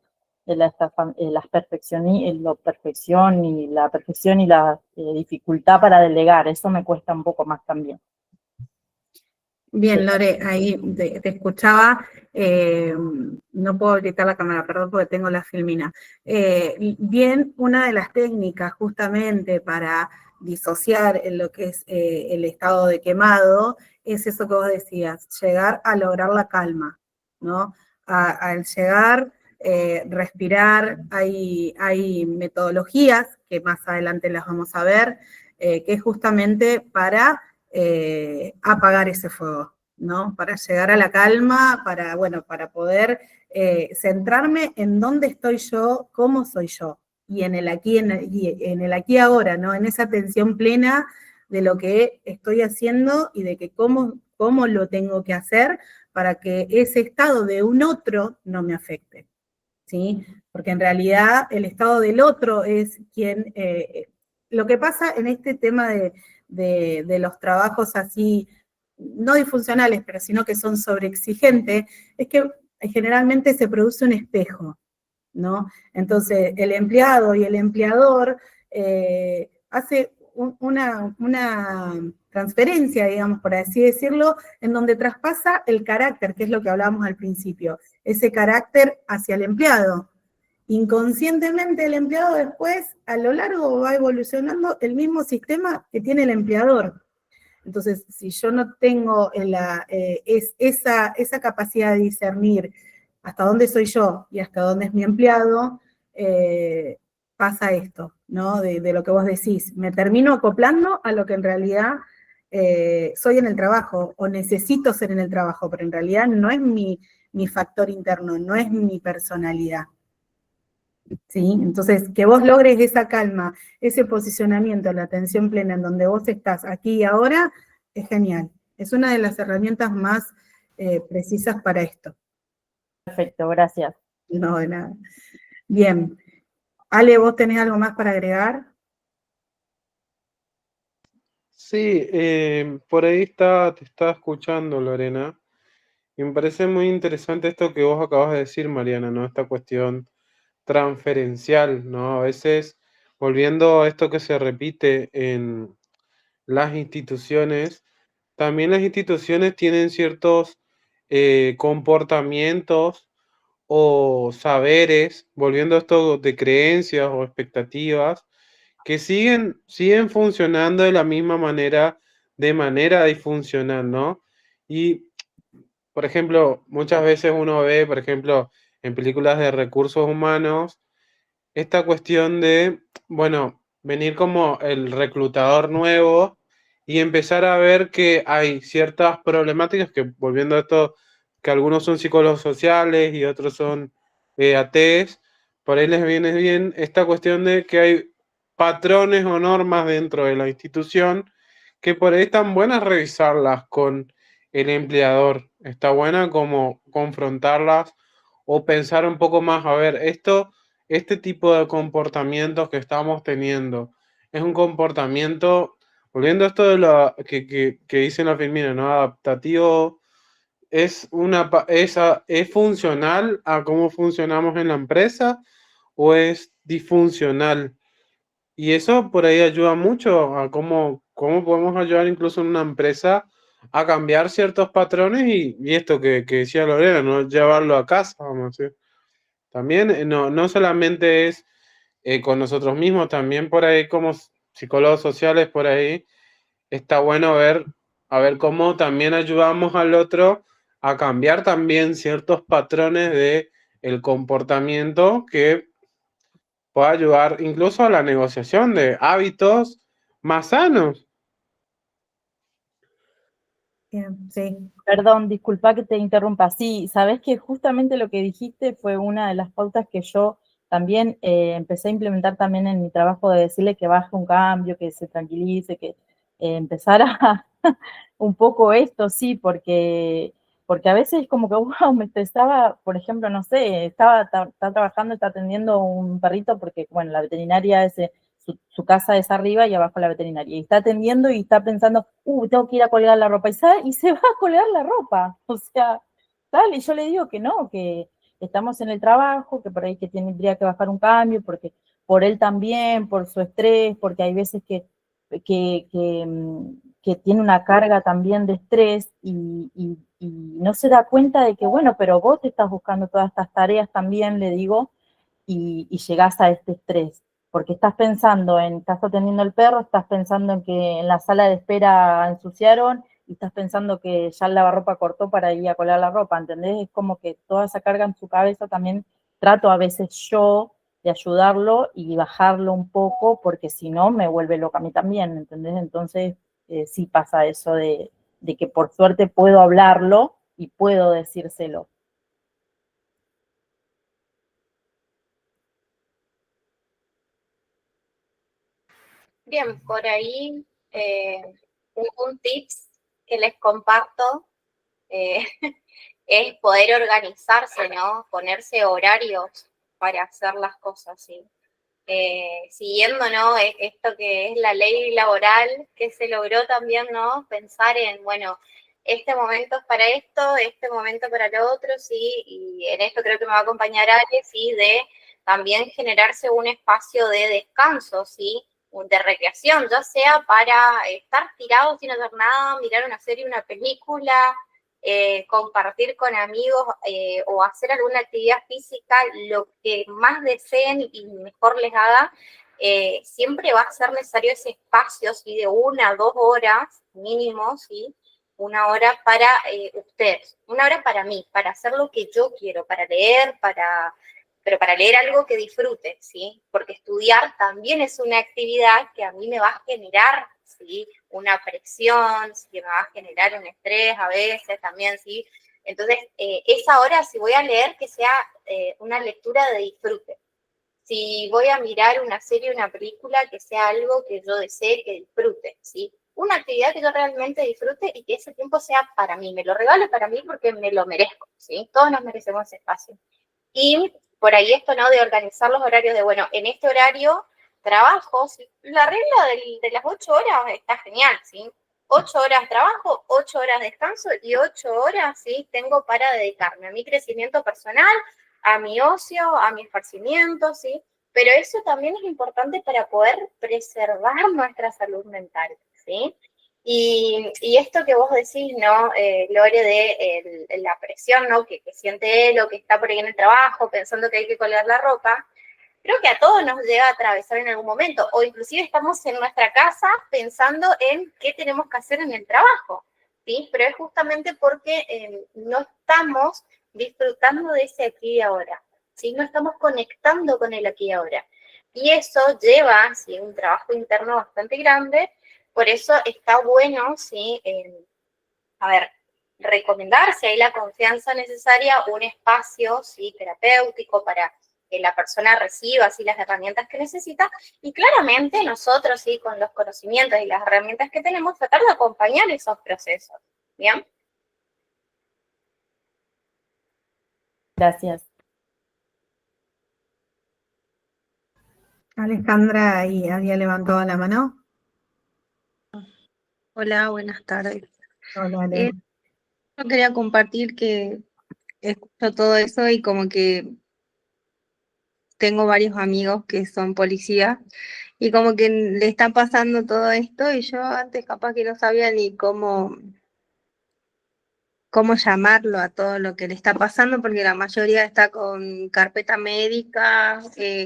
de la perfección y la dificultad para delegar, eso me cuesta un poco más también. Bien, Lore, ahí te escuchaba, no puedo gritar la cámara, perdón, porque tengo la filmina. Bien, una de las técnicas justamente para disociar en lo que es el estado de quemado es eso que vos decías, llegar a lograr la calma, ¿no? Al llegar, respirar, hay metodologías que más adelante las vamos a ver, que es justamente para apagar ese fuego, ¿no? Para llegar a la calma, para poder centrarme en dónde estoy yo, cómo soy yo, y en el aquí, en el aquí ahora, ¿no? En esa atención plena de lo que estoy haciendo y de que cómo lo tengo que hacer para que ese estado de un otro no me afecte, ¿sí? Porque en realidad el estado del otro es quien... lo que pasa en este tema de los trabajos así, no disfuncionales, pero sino que son sobreexigentes, es que generalmente se produce un espejo, ¿no? Entonces, el empleado y el empleador hace una transferencia, digamos, por así decirlo, en donde traspasa el carácter, que es lo que hablábamos al principio, ese carácter hacia el empleado. Inconscientemente el empleado después, a lo largo, va evolucionando el mismo sistema que tiene el empleador. Entonces, si yo no tengo esa capacidad de discernir hasta dónde soy yo y hasta dónde es mi empleado, pasa esto, ¿no? De lo que vos decís. Me termino acoplando a lo que en realidad soy en el trabajo, o necesito ser en el trabajo, pero en realidad no es mi factor interno, no es mi personalidad. ¿Sí? Entonces, que vos logres esa calma, ese posicionamiento, la atención plena en donde vos estás aquí y ahora, es genial. Es una de las herramientas más precisas para esto. Perfecto, gracias. No, de nada. Bien. Ale, ¿vos tenés algo más para agregar? Sí, por ahí te estaba escuchando, Lorena, y me parece muy interesante esto que vos acabas de decir, Mariana, ¿no? Esta cuestión transferencial, ¿no? A veces, volviendo a esto que se repite en las instituciones, también las instituciones tienen ciertos comportamientos o saberes, volviendo a esto de creencias o expectativas, que siguen funcionando de la misma manera, de manera disfuncional, ¿no? Y, por ejemplo, muchas veces uno ve, por ejemplo, en películas de recursos humanos, esta cuestión de, bueno, venir como el reclutador nuevo y empezar a ver que hay ciertas problemáticas que, volviendo a esto, que algunos son psicólogos sociales y otros son ATs, por ahí les viene bien esta cuestión de que hay patrones o normas dentro de la institución que por ahí están buenas revisarlas con el empleador, está buena como confrontarlas o pensar un poco más, a ver, este tipo de comportamientos que estamos teniendo es un comportamiento, volviendo a esto de lo que dice la Firmina, ¿no? Adaptativo, ¿es funcional a cómo funcionamos en la empresa o es disfuncional? Y eso por ahí ayuda mucho a cómo podemos ayudar incluso en una empresa a cambiar ciertos patrones y esto que decía Lorena, ¿no? Llevarlo a casa, vamos a decir. También no solamente es con nosotros mismos, también por ahí como psicólogos sociales, por ahí está bueno a ver cómo también ayudamos al otro a cambiar también ciertos patrones de el comportamiento que pueda ayudar incluso a la negociación de hábitos más sanos. Bien, sí. Perdón, disculpa que te interrumpa. Sí, sabes que justamente lo que dijiste fue una de las pautas que yo también empecé a implementar también en mi trabajo, de decirle que baje un cambio, que se tranquilice, que empezara un poco esto, sí, porque a veces como que, wow, me estresaba, por ejemplo, no sé, está trabajando, está atendiendo un perrito, porque, bueno, la veterinaria es... Su casa es arriba y abajo la veterinaria. Y está atendiendo y está pensando, tengo que ir a colgar la ropa. Y se va a colgar la ropa. O sea, tal. Y yo le digo que no, que estamos en el trabajo, que por ahí que tendría que bajar un cambio, porque por él también, por su estrés, porque hay veces que tiene una carga también de estrés y no se da cuenta de que, bueno, pero vos te estás buscando todas estas tareas también, le digo, y llegás a este estrés. Porque estás atendiendo al perro, estás pensando en que en la sala de espera ensuciaron y estás pensando que ya el lavarropa cortó para ir a colar la ropa, ¿entendés? Es como que toda esa carga en su cabeza también trato a veces yo ayudarlo y bajarlo un poco, porque si no me vuelve loca a mí también, ¿entendés? Entonces sí pasa eso de que por suerte puedo hablarlo y puedo decírselo. Bien, por ahí un tips que les comparto eh, es poder organizarse, ¿no? Ponerse horarios para hacer las cosas, ¿sí? Siguiendo, ¿no? Esto que es la ley laboral, que se logró también, ¿no? Pensar en, bueno, este momento es para esto, este momento para lo otro, ¿sí? Y en esto creo que me va a acompañar Ale, ¿sí? De también generarse un espacio de descanso, ¿sí? De recreación, ya sea para estar tirado sin hacer nada, mirar una serie, una película, compartir con amigos o hacer alguna actividad física, lo que más deseen y mejor les haga, siempre va a ser necesario ese espacio, ¿sí? De 1 a 2 horas mínimo, ¿sí? 1 hora para ustedes, 1 hora para mí, para hacer lo que yo quiero, para leer, pero para leer algo que disfrute, ¿sí? Porque estudiar también es una actividad que a mí me va a generar, ¿sí? Una presión, ¿sí? Que me va a generar un estrés a veces también, ¿sí? Entonces, esa hora, si voy a leer, que sea una lectura de disfrute. Si voy a mirar una serie, una película, que sea algo que yo desee, que disfrute, ¿sí? Una actividad que yo realmente disfrute y que ese tiempo sea para mí. Me lo regalo para mí porque me lo merezco, ¿sí? Todos nos merecemos ese espacio. Y por ahí esto, ¿no? De organizar los horarios de, bueno, en este horario trabajo, ¿sí? La regla de las 8 horas está genial, ¿sí? 8 horas trabajo, 8 horas descanso y 8 horas, ¿sí? Tengo para dedicarme a mi crecimiento personal, a mi ocio, a mi esparcimiento, ¿sí? Pero eso también es importante para poder preservar nuestra salud mental, ¿sí? Y esto que vos decís, ¿no, Lore, de la presión, ¿no? Que siente él o que está por ahí en el trabajo pensando que hay que colgar la ropa, creo que a todos nos llega a atravesar en algún momento, o inclusive estamos en nuestra casa pensando en qué tenemos que hacer en el trabajo, ¿sí? Pero es justamente porque no estamos disfrutando de ese aquí y ahora, ¿sí? No estamos conectando con el aquí y ahora. Y eso lleva, ¿sí? Un trabajo interno bastante grande. Por eso está bueno, ¿sí? A ver, recomendar, si hay la confianza necesaria, un espacio, ¿sí? Terapéutico para que la persona reciba, ¿sí? Las herramientas que necesita. Y claramente nosotros, ¿sí? Con los conocimientos y las herramientas que tenemos, tratar de acompañar esos procesos. ¿Bien? Gracias. Alejandra ahí había levantado la mano. Hola, buenas tardes. Hola, Ale. Yo quería compartir que escucho todo eso y como que tengo varios amigos que son policías y como que le está pasando todo esto y yo antes capaz que no sabía ni cómo llamarlo a todo lo que le está pasando porque la mayoría está con carpeta médica,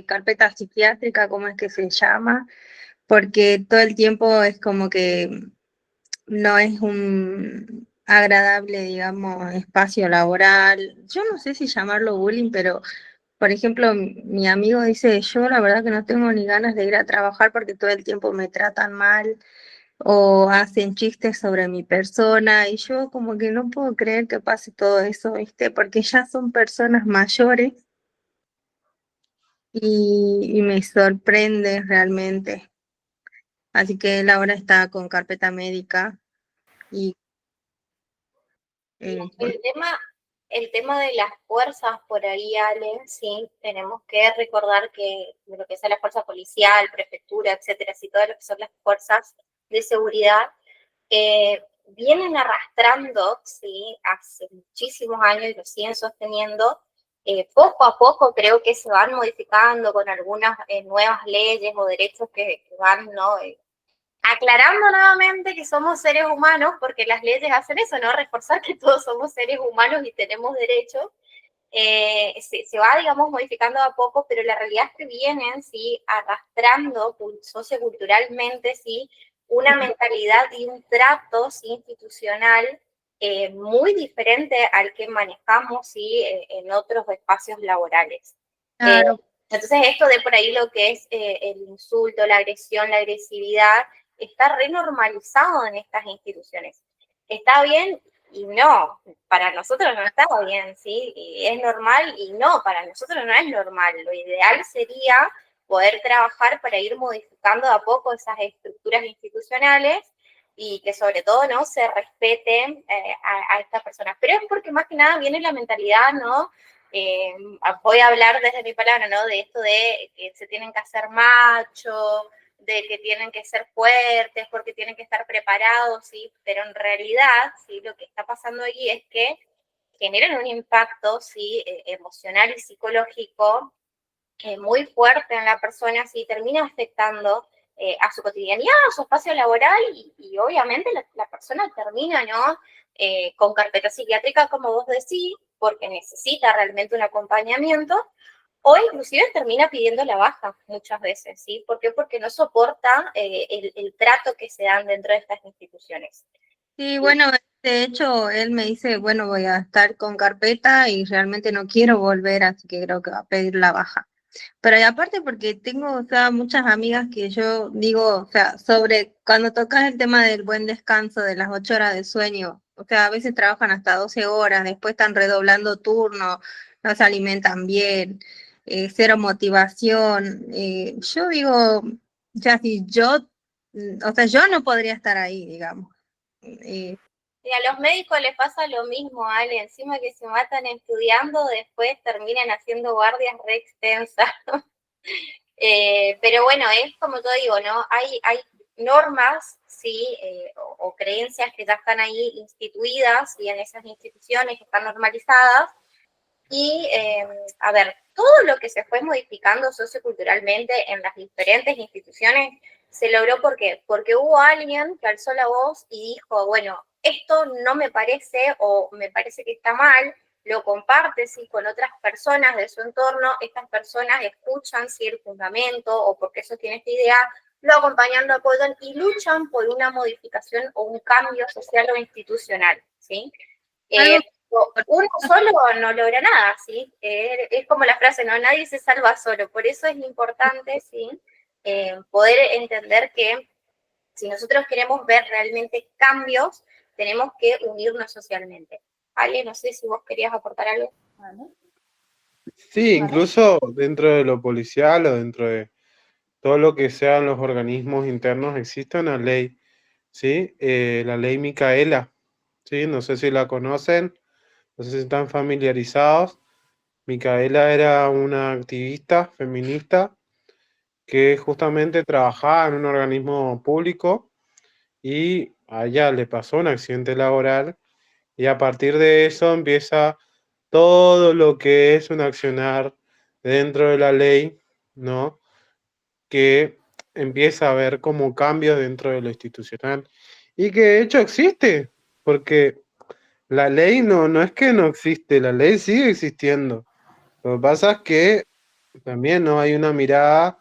carpeta psiquiátrica, ¿cómo es que se llama? Porque todo el tiempo es como que no es un agradable, digamos, espacio laboral. Yo no sé si llamarlo bullying, pero, por ejemplo, mi amigo dice, yo la verdad que no tengo ni ganas de ir a trabajar porque todo el tiempo me tratan mal o hacen chistes sobre mi persona y yo como que no puedo creer que pase todo eso, ¿viste? Porque ya son personas mayores y me sorprende realmente. Así que él ahora está con carpeta médica y... El tema de las fuerzas por ahí, Ale, sí, tenemos que recordar que lo que sea la fuerza policial, prefectura, etcétera, sí, todo lo que son las fuerzas de seguridad, vienen arrastrando, sí, hace muchísimos años y lo siguen sosteniendo. Poco a poco creo que se van modificando con algunas nuevas leyes o derechos que van, ¿no? Aclarando nuevamente que somos seres humanos, porque las leyes hacen eso, ¿no? Reforzar que todos somos seres humanos y tenemos derechos. Se va, digamos, modificando a poco, pero la realidad es que vienen, ¿sí? Arrastrando socioculturalmente, ¿sí? Una mentalidad y un trato, ¿sí? Institucional muy diferente al que manejamos, ¿sí? En otros espacios laborales. Claro. Entonces esto de por ahí lo que es el insulto, la agresión, la agresividad, está renormalizado en estas instituciones. ¿Está bien? Y no, para nosotros no está bien, ¿sí? Y es normal y no, para nosotros no es normal. Lo ideal sería poder trabajar para ir modificando de a poco esas estructuras institucionales y que sobre todo, ¿no?, se respeten a estas personas. Pero es porque más que nada viene la mentalidad, ¿no? Voy a hablar desde mi palabra, ¿no?, de esto de que se tienen que hacer machos, de que tienen que ser fuertes, porque tienen que estar preparados, ¿sí? Pero en realidad, ¿sí?, lo que está pasando allí es que generan un impacto, ¿sí?, emocional y psicológico muy fuerte en la persona, ¿sí?, termina afectando a su cotidianidad, a su espacio laboral y obviamente la persona termina, ¿no?, con carpeta psiquiátrica, como vos decís, porque necesita realmente un acompañamiento, o inclusive termina pidiendo la baja muchas veces, ¿sí? ¿Por qué? Porque no soporta el trato que se dan dentro de estas instituciones. Sí, bueno, de hecho, él me dice, bueno, voy a estar con carpeta y realmente no quiero volver, así que creo que va a pedir la baja. Pero y aparte porque tengo, o sea, muchas amigas que yo digo, o sea, sobre cuando tocas el tema del buen descanso, de las 8 horas de sueño, o sea, a veces trabajan hasta 12 horas, después están redoblando turnos, no se alimentan bien, cero motivación. Yo digo, o sea, si yo, o sea, yo no podría estar ahí, digamos. Y a los médicos les pasa lo mismo, Ale, encima que se matan estudiando, después terminan haciendo guardias re extensas. Pero bueno, es como yo digo, ¿no? Hay normas, ¿sí? O creencias que ya están ahí instituidas y en esas instituciones que están normalizadas. Y, a ver, todo lo que se fue modificando socioculturalmente en las diferentes instituciones se logró porque hubo alguien que alzó la voz y dijo, bueno, esto no me parece o me parece que está mal, lo comparte ¿sí?, con otras personas de su entorno, estas personas escuchan ¿sí?, el fundamento o porque eso tiene esta idea, lo acompañan, lo apoyan y luchan por una modificación o un cambio social o institucional, ¿sí? Uno solo no logra nada, ¿sí? Es como la frase, ¿no? Nadie se salva solo. Por eso es importante, ¿sí?, poder entender que si nosotros queremos ver realmente cambios, tenemos que unirnos socialmente. Ale, no sé si vos querías aportar algo. Sí, incluso dentro de lo policial o dentro de todo lo que sean los organismos internos existe una ley, ¿sí? La ley Micaela, ¿sí? No sé si la conocen, no sé si están familiarizados. Micaela era una activista feminista que justamente trabajaba en un organismo público y a ella le pasó un accidente laboral y a partir de eso empieza todo lo que es un accionar dentro de la ley, ¿no? Que empieza a haber como cambios dentro de lo institucional y que de hecho existe, porque la ley no es que no existe, la ley sigue existiendo. Lo que pasa es que también no hay una mirada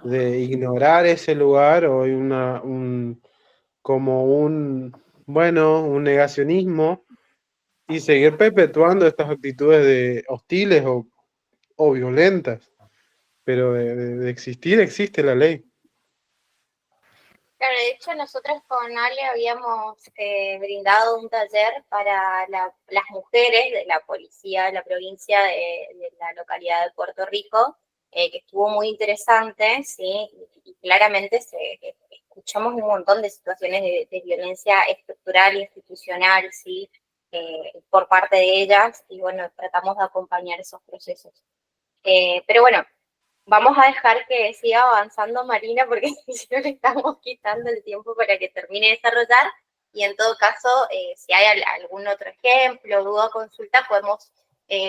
de ignorar ese lugar o hay un negacionismo y seguir perpetuando estas actitudes de hostiles o violentas. Pero de existir, existe la ley. Claro, de hecho nosotros con Ale habíamos brindado un taller para las mujeres de la policía de la provincia de la localidad de Puerto Rico, que estuvo muy interesante, ¿sí? Y claramente escuchamos un montón de situaciones de violencia estructural e institucional, ¿sí? Por parte de ellas, y bueno, tratamos de acompañar esos procesos. Pero bueno, vamos a dejar que siga avanzando Marina porque si no le estamos quitando el tiempo para que termine de desarrollar y en todo caso, si hay algún otro ejemplo, duda o consulta, podemos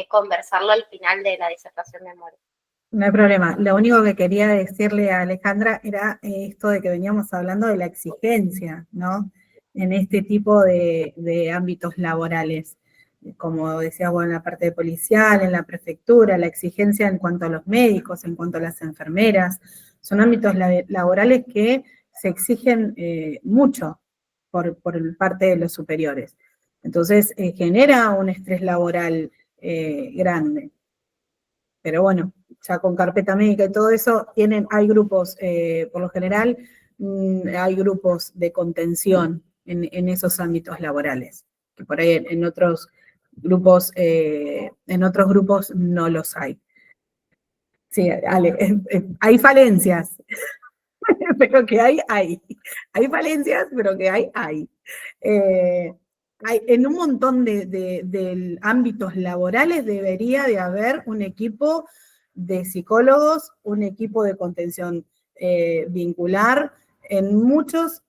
conversarlo al final de la disertación de More. No hay problema. Lo único que quería decirle a Alejandra era esto de que veníamos hablando de la exigencia, ¿no? En este tipo de ámbitos laborales. Como decía, bueno, en la parte policial, en la prefectura, la exigencia en cuanto a los médicos, en cuanto a las enfermeras. Son ámbitos laborales que se exigen mucho por parte de los superiores. Entonces, genera un estrés laboral grande. pero bueno, ya con carpeta médica y todo eso, hay grupos, por lo general, hay grupos de contención en esos ámbitos laborales, que por ahí en otros grupos no los hay. Sí, Ale, hay falencias, pero que hay. Hay falencias, pero que hay. En un montón de ámbitos laborales debería de haber un equipo de psicólogos, un equipo de contención vincular. En muchos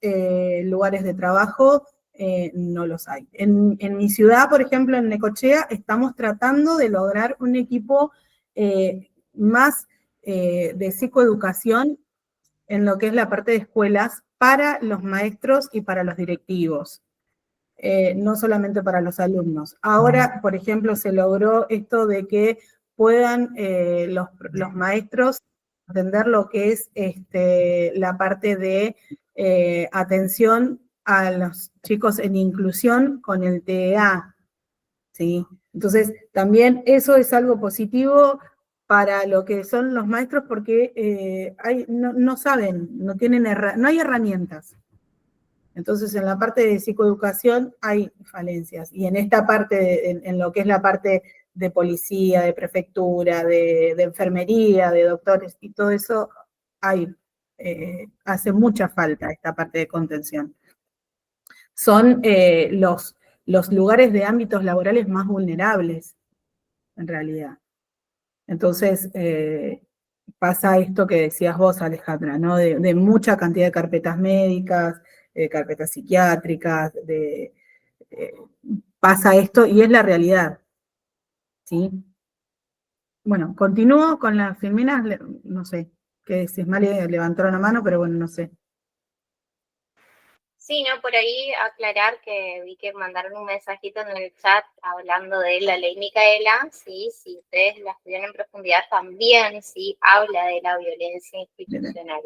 lugares de trabajo no los hay. En mi ciudad, por ejemplo, en Necochea, estamos tratando de lograr un equipo más de psicoeducación en lo que es la parte de escuelas para los maestros y para los directivos, no solamente para los alumnos. Ahora, por ejemplo, se logró esto de que puedan los maestros atender lo que es la parte de atención a los chicos en inclusión con el TEA, ¿sí? Entonces, también eso es algo positivo para lo que son los maestros porque no saben, no hay herramientas. Entonces, en la parte de psicoeducación hay falencias. Y en esta parte, en lo que es la parte de policía, de prefectura, de enfermería, de doctores y todo eso, hace mucha falta esta parte de contención. Son los lugares de ámbitos laborales más vulnerables, en realidad. Entonces, pasa esto que decías vos, Alejandra, ¿no? De mucha cantidad de carpetas médicas, carpetas psiquiátricas, pasa esto y es la realidad, ¿sí? Bueno, continúo con las filminas, no sé, que si Mali levantaron la mano, pero bueno, no sé. Sí, no, por ahí aclarar que vi que mandaron un mensajito en el chat hablando de la ley Micaela, sí, si ustedes la estudian en profundidad también, sí, habla de la violencia institucional.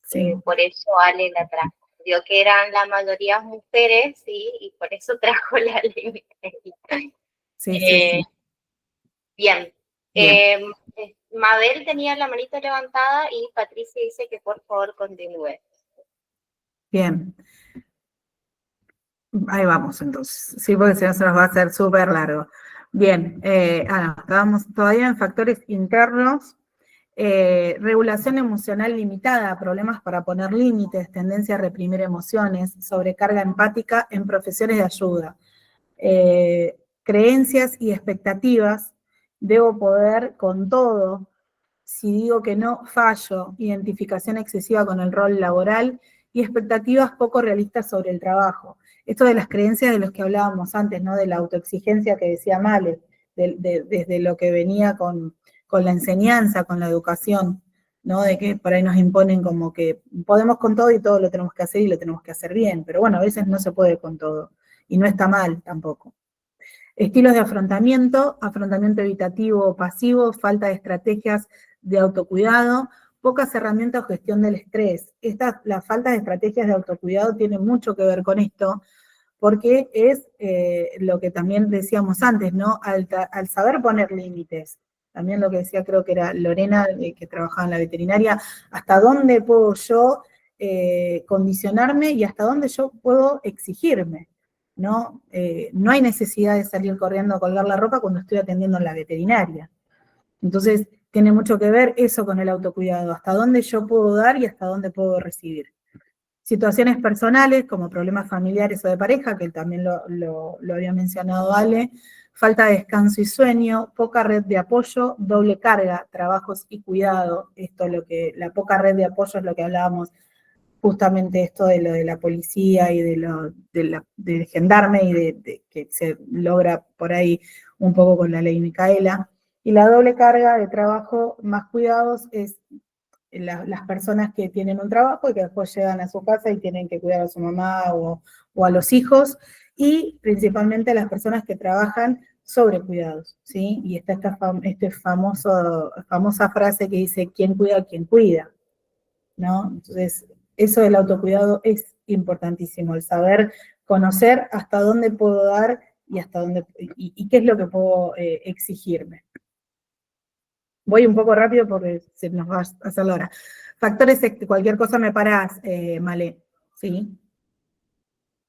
Sí. Por eso Ale la trajo. Vio que eran la mayoría mujeres, sí, y por eso trajo la ley Micaela. Sí. Bien. Mabel tenía la manita levantada y Patricia dice que por favor continúe. Bien. Ahí vamos entonces, sí, porque si no se nos va a hacer súper largo. Bien, estábamos todavía en factores internos, regulación emocional limitada, problemas para poner límites, tendencia a reprimir emociones, sobrecarga empática en profesiones de ayuda, creencias y expectativas, debo poder con todo, si digo que no, fallo, identificación excesiva con el rol laboral y expectativas poco realistas sobre el trabajo. Esto de las creencias de los que hablábamos antes, ¿no? De la autoexigencia que decía Male, desde lo que venía con la enseñanza, con la educación, ¿no? De que por ahí nos imponen como que podemos con todo y todo lo tenemos que hacer y lo tenemos que hacer bien, pero bueno, a veces no se puede con todo, y no está mal tampoco. Estilos de afrontamiento evitativo o pasivo, falta de estrategias de autocuidado, pocas herramientas o gestión del estrés. La falta de estrategias de autocuidado tiene mucho que ver con esto, porque es lo que también decíamos antes, ¿no? Al saber poner límites, también lo que decía creo que era Lorena, que trabajaba en la veterinaria, hasta dónde puedo yo condicionarme y hasta dónde yo puedo exigirme, ¿no? No hay necesidad de salir corriendo a colgar la ropa cuando estoy atendiendo en la veterinaria. Entonces, tiene mucho que ver eso con el autocuidado, hasta dónde yo puedo dar y hasta dónde puedo recibir. Situaciones personales, como problemas familiares o de pareja, que también lo había mencionado Ale, falta de descanso y sueño, poca red de apoyo, doble carga, trabajos y cuidado. La poca red de apoyo es lo que hablábamos justamente esto de lo de la policía y del gendarme y de que se logra por ahí un poco con la ley Micaela. Y la doble carga de trabajo más cuidados es las personas que tienen un trabajo y que después llegan a su casa y tienen que cuidar a su mamá o a los hijos, y principalmente las personas que trabajan sobre cuidados, ¿sí? Y está esta famosa frase que dice, ¿quién cuida, quién cuida? ¿No? Entonces, eso del autocuidado es importantísimo, el saber conocer hasta dónde puedo dar y hasta dónde, y qué es lo que puedo exigirme. Voy un poco rápido porque se nos va a hacer la hora. Factores, cualquier cosa me parás, Malé, ¿sí?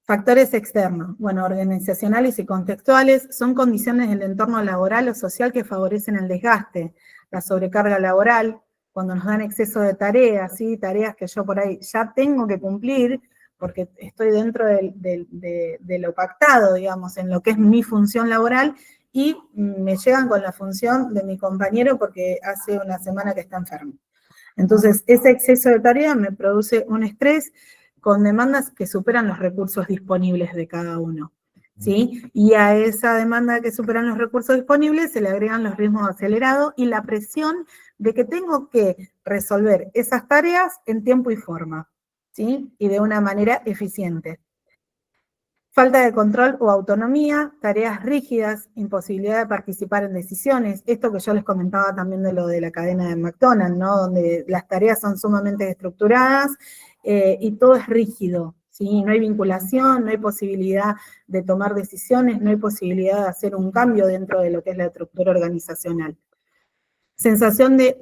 Factores externos, bueno, organizacionales y contextuales, son condiciones del entorno laboral o social que favorecen el desgaste, la sobrecarga laboral, cuando nos dan exceso de tareas, ¿sí? Tareas que yo por ahí ya tengo que cumplir, porque estoy dentro de lo pactado, digamos, en lo que es mi función laboral, y me llegan con la función de mi compañero porque hace una semana que está enfermo. Entonces, ese exceso de tareas me produce un estrés con demandas que superan los recursos disponibles de cada uno, ¿sí? Y a esa demanda que superan los recursos disponibles se le agregan los ritmos acelerados y la presión de que tengo que resolver esas tareas en tiempo y forma, ¿sí? Y de una manera eficiente. Falta de control o autonomía, tareas rígidas, imposibilidad de participar en decisiones, esto que yo les comentaba también de lo de la cadena de McDonald's, ¿no? Donde las tareas son sumamente estructuradas y todo es rígido, ¿sí? No hay vinculación, no hay posibilidad de tomar decisiones, no hay posibilidad de hacer un cambio dentro de lo que es la estructura organizacional. Sensación de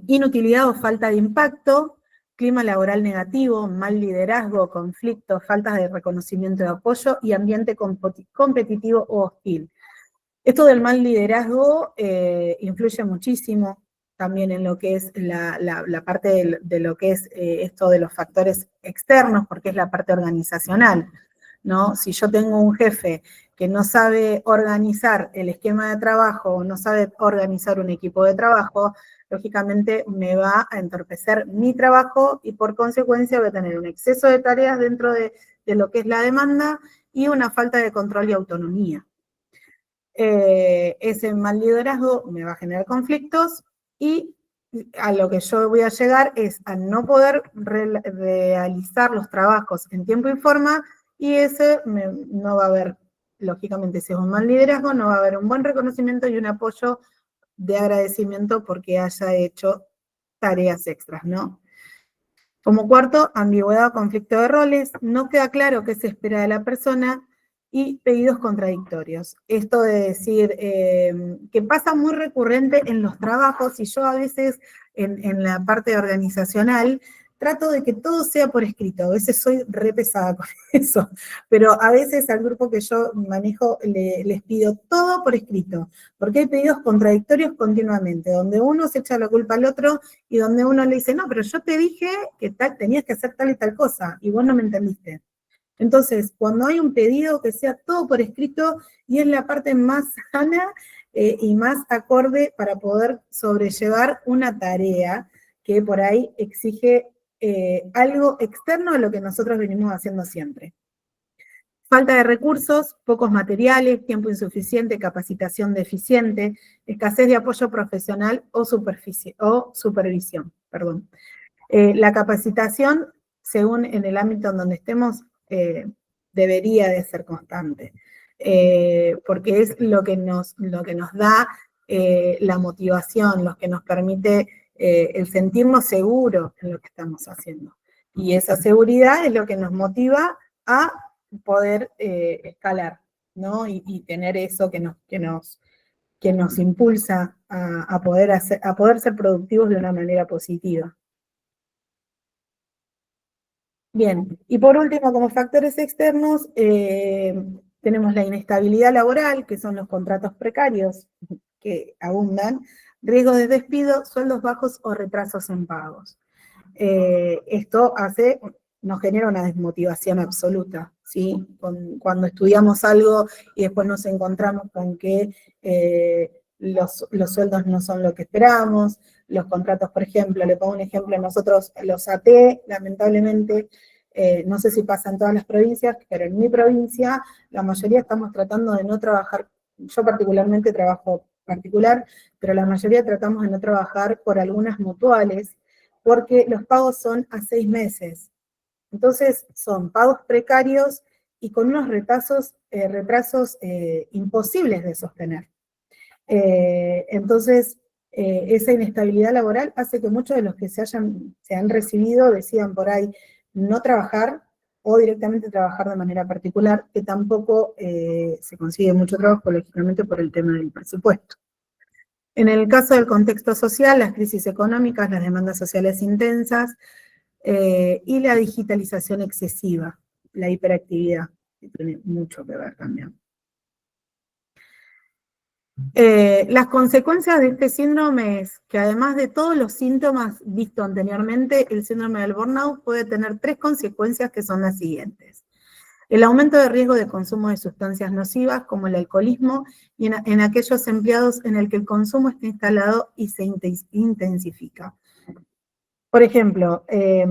inutilidad o falta de impacto, clima laboral negativo, mal liderazgo, conflicto, faltas de reconocimiento de apoyo y ambiente competitivo o hostil. Esto del mal liderazgo influye muchísimo también en lo que es la parte de lo que es esto de los factores externos, porque es la parte organizacional, ¿no? Si yo tengo un jefe que no sabe organizar el esquema de trabajo, no sabe organizar un equipo de trabajo, lógicamente me va a entorpecer mi trabajo y por consecuencia voy a tener un exceso de tareas dentro de lo que es la demanda y una falta de control y autonomía. Ese mal liderazgo me va a generar conflictos y a lo que yo voy a llegar es a no poder realizar los trabajos en tiempo y forma y no va a haber, lógicamente, si es un mal liderazgo, no va a haber un buen reconocimiento y un apoyo de agradecimiento porque haya hecho tareas extras, ¿no? Como cuarto, ambigüedad o conflicto de roles, no queda claro qué se espera de la persona y pedidos contradictorios. Esto de decir que pasa muy recurrente en los trabajos y yo a veces en la parte organizacional trato de que todo sea por escrito, a veces soy re pesada con eso, pero a veces al grupo que yo manejo les pido todo por escrito, porque hay pedidos contradictorios continuamente, donde uno se echa la culpa al otro y donde uno le dice, no, pero yo te dije que tenías que hacer tal y tal cosa, y vos no me entendiste. Entonces, cuando hay un pedido que sea todo por escrito, y es la parte más sana y más acorde para poder sobrellevar una tarea que por ahí exige algo externo a lo que nosotros venimos haciendo siempre. Falta de recursos, pocos materiales, tiempo insuficiente, capacitación deficiente, escasez de apoyo profesional o supervisión. Perdón. La capacitación, según en el ámbito en donde estemos, debería de ser constante, porque es lo que nos da la motivación, lo que nos permite el sentirnos seguros en lo que estamos haciendo. Y esa seguridad es lo que nos motiva a poder escalar, ¿no? Y tener eso que nos impulsa a poder ser productivos de una manera positiva. Bien, y por último, como factores externos, tenemos la inestabilidad laboral, que son los contratos precarios que abundan, riesgos de despido, sueldos bajos o retrasos en pagos. Esto nos genera una desmotivación absoluta, ¿sí? Cuando estudiamos algo y después nos encontramos con que los sueldos no son lo que esperábamos, los contratos, por ejemplo, le pongo un ejemplo, nosotros los AT, lamentablemente, no sé si pasa en todas las provincias, pero en mi provincia la mayoría estamos tratando de no trabajar, yo particularmente trabajo particular, pero la mayoría tratamos de no trabajar por algunas mutuales, porque los pagos son a 6 meses. Entonces son pagos precarios y con unos retrasos imposibles de sostener. Entonces, esa inestabilidad laboral hace que muchos de los que se han recibido decidan por ahí no trabajar o directamente trabajar de manera particular, que tampoco se consigue mucho trabajo, lógicamente, por el tema del presupuesto. En el caso del contexto social, las crisis económicas, las demandas sociales intensas y la digitalización excesiva, la hiperactividad, que tiene mucho que ver también. Las consecuencias de este síndrome es que además de todos los síntomas vistos anteriormente, el síndrome del burnout puede tener 3 consecuencias que son las siguientes. El aumento de riesgo de consumo de sustancias nocivas como el alcoholismo y en aquellos empleados en el que el consumo está instalado y se intensifica. Por ejemplo, hay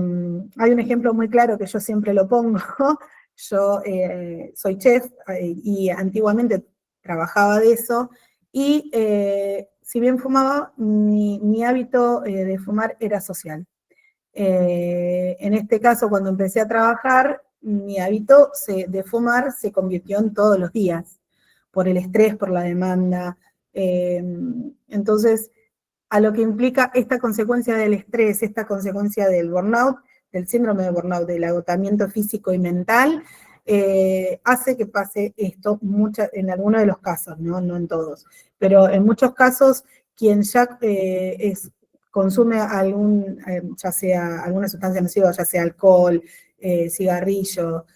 un ejemplo muy claro que yo siempre lo pongo. Yo soy chef y antiguamente trabajaba de eso y si bien fumaba, mi hábito de fumar era social. En este caso, cuando empecé a trabajar, mi hábito de fumar se convirtió en todos los días, por el estrés, por la demanda. Entonces, a lo que implica esta consecuencia del estrés, esta consecuencia del burnout, del síndrome de burnout, del agotamiento físico y mental, hace que pase esto en algunos de los casos, no en todos, pero en muchos casos quien ya consume ya sea alguna sustancia nociva, ya sea alcohol, cigarrillo,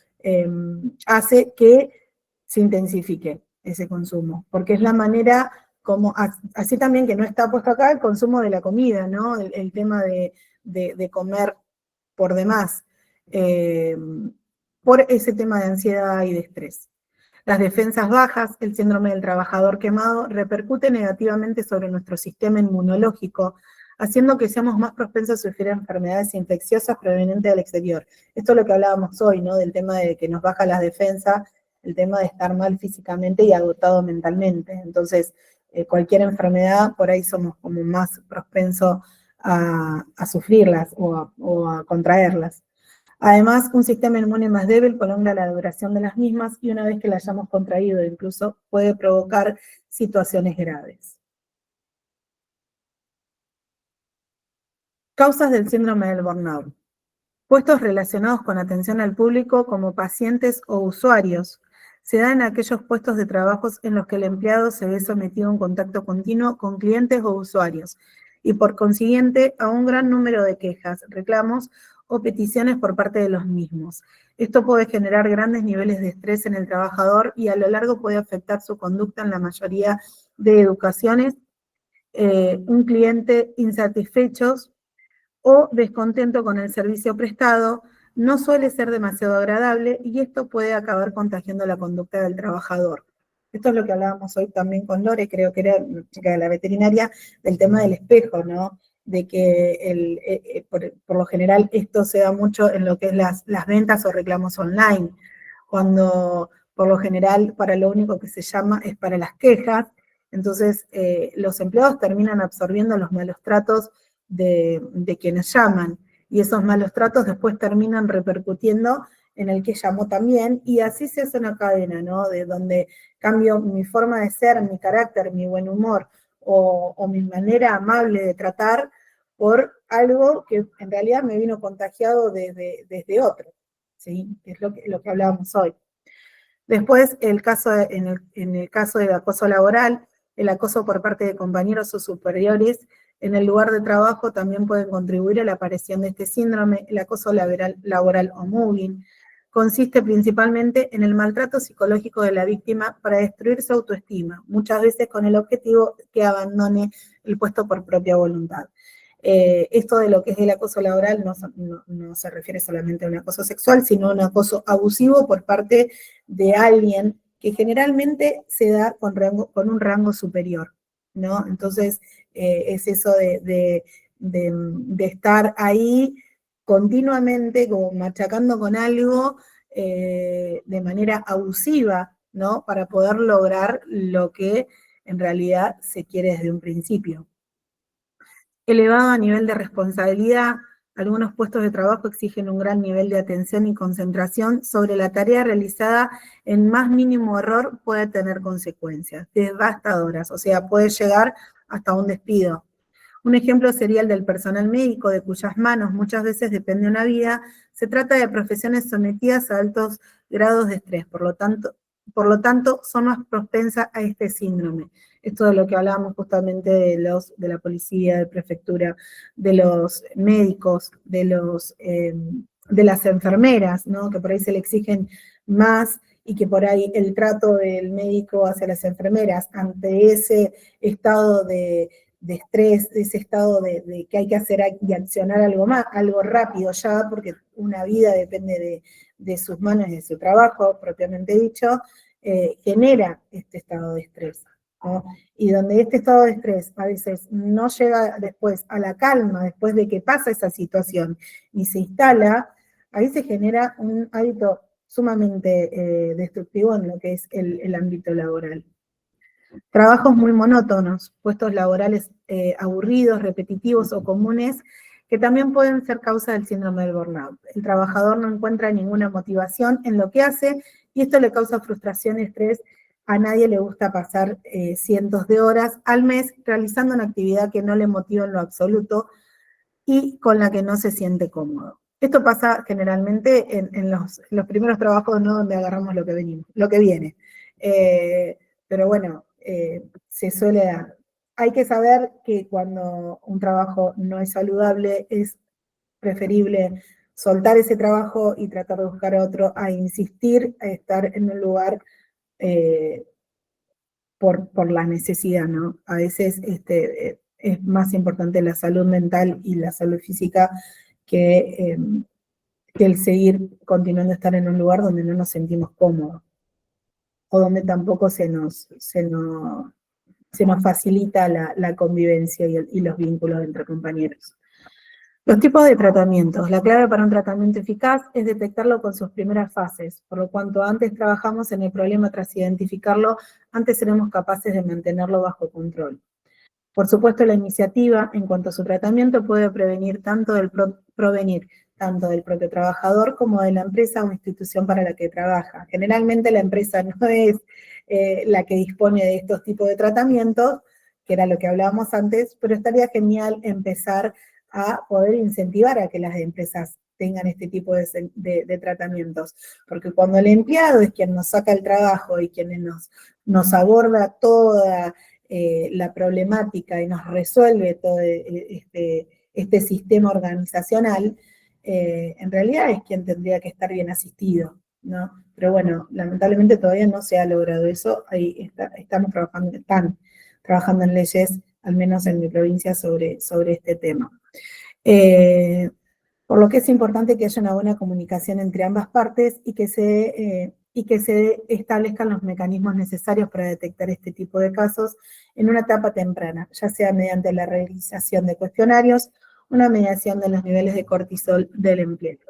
hace que se intensifique ese consumo, porque es la manera como, así también que no está puesto acá el consumo de la comida, ¿no? El tema de comer por demás, por ese tema de ansiedad y de estrés. Las defensas bajas, el síndrome del trabajador quemado, repercute negativamente sobre nuestro sistema inmunológico, haciendo que seamos más propensos a sufrir enfermedades infecciosas provenientes del exterior. Esto es lo que hablábamos hoy, ¿no? Del tema de que nos baja las defensas, el tema de estar mal físicamente y agotado mentalmente. Entonces, cualquier enfermedad, por ahí somos como más propensos a sufrirlas o a contraerlas. Además, un sistema inmune más débil prolonga la duración de las mismas y una vez que la hayamos contraído, incluso puede provocar situaciones graves. Causas del síndrome del burnout. Puestos relacionados con atención al público como pacientes o usuarios. Se dan en aquellos puestos de trabajo en los que el empleado se ve sometido a un contacto continuo con clientes o usuarios y por consiguiente a un gran número de quejas, reclamos o peticiones por parte de los mismos. Esto puede generar grandes niveles de estrés en el trabajador y a lo largo puede afectar su conducta en la mayoría de educaciones. Un cliente insatisfechos o descontento con el servicio prestado no suele ser demasiado agradable y esto puede acabar contagiando la conducta del trabajador. Esto es lo que hablábamos hoy también con Lore, creo que era la chica de la veterinaria, del tema del espejo, ¿no? De que por lo general esto se da mucho en lo que es las ventas o reclamos online, cuando por lo general para lo único que se llama es para las quejas, entonces los empleados terminan absorbiendo los malos tratos de quienes llaman, y esos malos tratos después terminan repercutiendo en el que llamó también, y así se hace una cadena, ¿no? De donde cambio mi forma de ser, mi carácter, mi buen humor, o mi manera amable de tratar, por algo que en realidad me vino contagiado desde otro, ¿sí? Que es lo que hablábamos hoy. Después, en el caso del acoso laboral, el acoso por parte de compañeros o superiores en el lugar de trabajo también pueden contribuir a la aparición de este síndrome. El acoso laboral o mobbing consiste principalmente en el maltrato psicológico de la víctima para destruir su autoestima, muchas veces con el objetivo que abandone el puesto por propia voluntad. Esto de lo que es el acoso laboral no se refiere solamente a un acoso sexual, sino a un acoso abusivo por parte de alguien que generalmente se da con un rango superior, ¿no? Entonces, es eso de estar ahí continuamente como machacando con algo de manera abusiva, ¿no? Para poder lograr lo que en realidad se quiere desde un principio. Elevado a nivel de responsabilidad, algunos puestos de trabajo exigen un gran nivel de atención y concentración sobre la tarea realizada. En más mínimo error puede tener consecuencias devastadoras, o sea, puede llegar hasta un despido. Un ejemplo sería el del personal médico, de cuyas manos muchas veces depende una vida. Se trata de profesiones sometidas a altos grados de estrés, por lo tanto, por lo tanto son más propensas a este síndrome. Esto de lo que hablábamos justamente de la policía, de prefectura, de los médicos, de las enfermeras, ¿no? Que por ahí se le exigen más y que por ahí el trato del médico hacia las enfermeras ante ese estado de estrés, ese estado de que hay que hacer y accionar algo más, algo rápido ya, porque una vida depende de sus manos y de su trabajo, propiamente dicho, genera este estado de estrés, ¿no? Y donde este estado de estrés a veces no llega después a la calma, después de que pasa esa situación y se instala, ahí se genera un hábito sumamente destructivo en lo que es el ámbito laboral. Trabajos muy monótonos, puestos laborales aburridos, repetitivos o comunes, que también pueden ser causa del síndrome del burnout. El trabajador no encuentra ninguna motivación en lo que hace y esto le causa frustración y estrés. A nadie le gusta pasar cientos de horas al mes realizando una actividad que no le motiva en lo absoluto y con la que no se siente cómodo. Esto pasa generalmente en los primeros trabajos, ¿no? Donde agarramos lo que viene. Pero bueno, se suele dar. Hay que saber que cuando un trabajo no es saludable, es preferible soltar ese trabajo y tratar de buscar otro, a insistir, a estar en un lugar por la necesidad, ¿no? A veces es más importante la salud mental y la salud física que el seguir continuando a estar en un lugar donde no nos sentimos cómodos, o donde tampoco se nos facilita la convivencia y los vínculos entre compañeros. Los tipos de tratamientos. La clave para un tratamiento eficaz es detectarlo con sus primeras fases, por lo cuanto antes trabajamos en el problema tras identificarlo, antes seremos capaces de mantenerlo bajo control. Por supuesto, la iniciativa en cuanto a su tratamiento puede provenir tanto del propio trabajador como de la empresa o institución para la que trabaja. Generalmente la empresa no es la que dispone de estos tipos de tratamientos, que era lo que hablábamos antes, pero estaría genial empezar a poder incentivar a que las empresas tengan este tipo de tratamientos, porque cuando el empleado es quien nos saca el trabajo y quien nos aborda toda la problemática y nos resuelve todo este sistema organizacional, en realidad es quien tendría que estar bien asistido, ¿no? Pero bueno, lamentablemente todavía no se ha logrado eso. Ahí están trabajando en leyes, al menos en mi provincia, sobre este tema. Por lo que es importante que haya una buena comunicación entre ambas partes y que se establezcan los mecanismos necesarios para detectar este tipo de casos en una etapa temprana, ya sea mediante la realización de cuestionarios, una medición de los niveles de cortisol del empleado.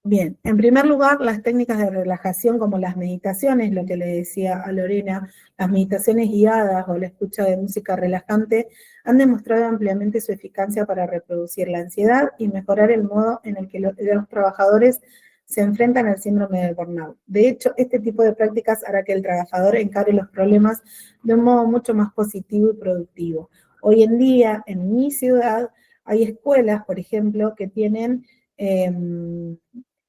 Bien, en primer lugar, las técnicas de relajación como las meditaciones, lo que le decía a Lorena, las meditaciones guiadas o la escucha de música relajante han demostrado ampliamente su eficacia para reproducir la ansiedad y mejorar el modo en el que los trabajadores se enfrentan al síndrome del burnout. De hecho, este tipo de prácticas hará que el trabajador encare los problemas de un modo mucho más positivo y productivo. Hoy en día, en mi ciudad, hay escuelas, por ejemplo, que tienen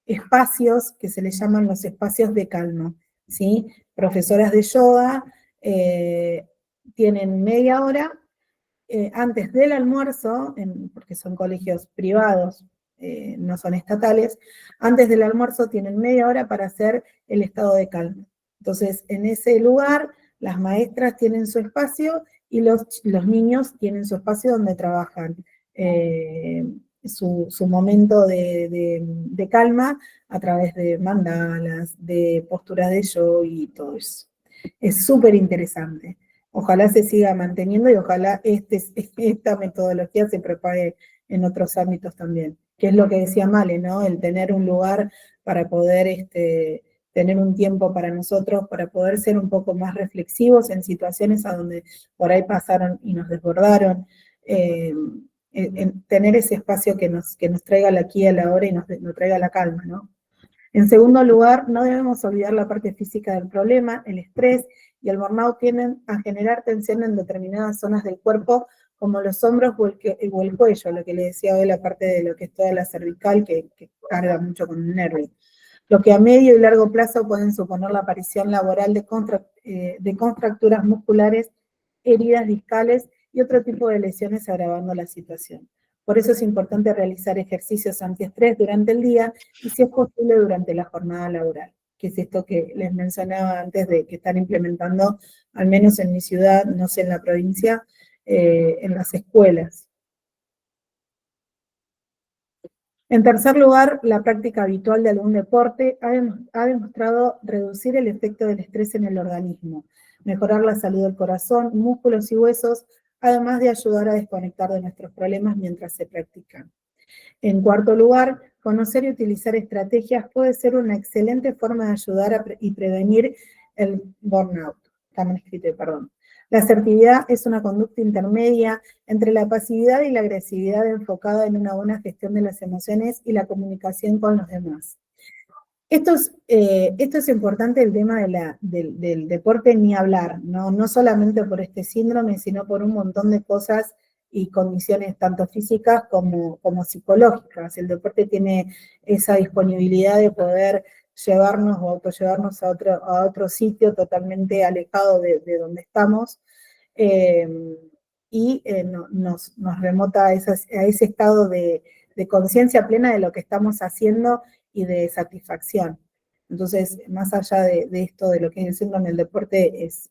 espacios que se les llaman los espacios de calma, ¿sí? Profesoras de yoga tienen media hora antes del almuerzo, porque son colegios privados, no son estatales, antes del almuerzo tienen media hora para hacer el estado de calma. Entonces, en ese lugar, las maestras tienen su espacio y los niños tienen su espacio donde trabajan su momento de calma a través de mandalas, de posturas de yoga y todo eso. Es súper interesante. Ojalá se siga manteniendo y ojalá esta metodología se propague en otros ámbitos también, que es lo que decía Male, ¿no? El tener un lugar para poder tener un tiempo para nosotros, para poder ser un poco más reflexivos en situaciones a donde por ahí pasaron y nos desbordaron, en tener ese espacio que nos traiga el aquí y el ahora y nos traiga la calma, ¿no? En segundo lugar, no debemos olvidar la parte física del problema. El estrés y el burnout tienden a generar tensión en determinadas zonas del cuerpo, como los hombros o el cuello, lo que le decía hoy, la parte de lo que es toda la cervical, que carga mucho con el nervio. lo que a medio y largo plazo pueden suponer la aparición laboral de contracturas musculares, heridas discales y otro tipo de lesiones agravando la situación. Por eso es importante realizar ejercicios antiestrés durante el día y si es posible durante la jornada laboral, que es esto que les mencionaba antes de que están implementando, al menos en mi ciudad, no sé en la provincia, en las escuelas. En tercer lugar, la práctica habitual de algún deporte ha demostrado reducir el efecto del estrés en el organismo, mejorar la salud del corazón, músculos y huesos, además de ayudar a desconectar de nuestros problemas mientras se practican. En cuarto lugar, conocer y utilizar estrategias puede ser una excelente forma de ayudar y prevenir el burnout. La asertividad es una conducta intermedia entre la pasividad y la agresividad enfocada en una buena gestión de las emociones y la comunicación con los demás. Esto es importante, el tema del deporte, ni hablar, no solamente por este síndrome, sino por un montón de cosas y condiciones tanto físicas como psicológicas. El deporte tiene esa disponibilidad de poder llevarnos o autollevarnos a otro sitio totalmente alejado de donde estamos, nos remota a ese estado de conciencia plena de lo que estamos haciendo y de satisfacción. Entonces, más allá de esto, de lo que es el síndrome del deporte, es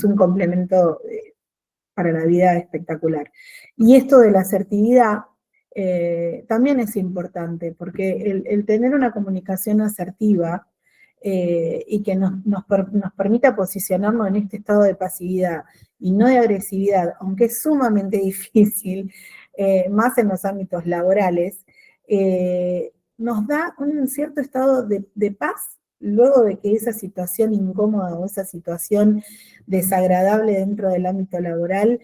un complemento para la vida espectacular. Y esto de la asertividad también es importante, porque el tener una comunicación asertiva y que nos permita posicionarnos en este estado de pasividad y no de agresividad, aunque es sumamente difícil, más en los ámbitos laborales, nos da un cierto estado de paz luego de que esa situación incómoda o esa situación desagradable dentro del ámbito laboral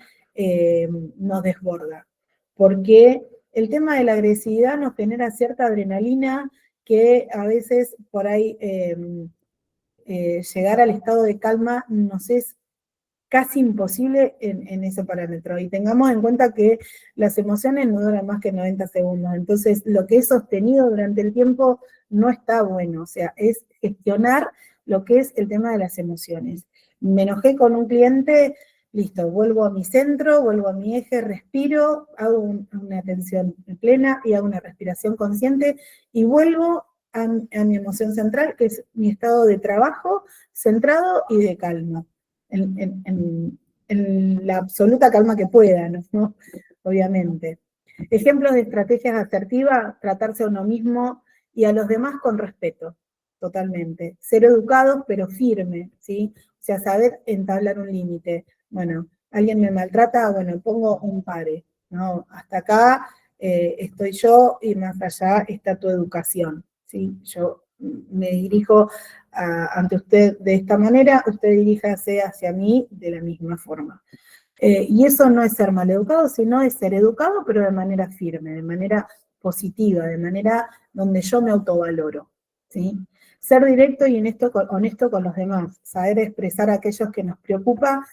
nos desborda. Porque el tema de la agresividad nos genera cierta adrenalina que a veces por ahí llegar al estado de calma nos es casi imposible en ese parámetro. Y tengamos en cuenta que las emociones no duran más que 90 segundos. Entonces, lo que es sostenido durante el tiempo no está bueno. O sea, es gestionar lo que es el tema de las emociones. Me enojé con un cliente, listo, vuelvo a mi centro, vuelvo a mi eje, respiro, hago una atención plena y hago una respiración consciente y vuelvo a mi emoción central, que es mi estado de trabajo centrado y de calma. En la absoluta calma que pueda, ¿no? Obviamente. Ejemplos de estrategias asertivas: tratarse a uno mismo y a los demás con respeto, totalmente. Ser educados pero firme, ¿sí? O sea, saber entablar un límite. Bueno, alguien me maltrata, bueno, pongo un pare, ¿no? Hasta acá estoy yo y más allá está tu educación, ¿sí? Yo me dirijo ante usted de esta manera, usted diríjase hacia mí de la misma forma. Y eso no es ser maleducado, sino es ser educado, pero de manera firme, de manera positiva, de manera donde yo me autovaloro, ¿sí? Ser directo y honesto con los demás, saber expresar aquellos que nos preocupa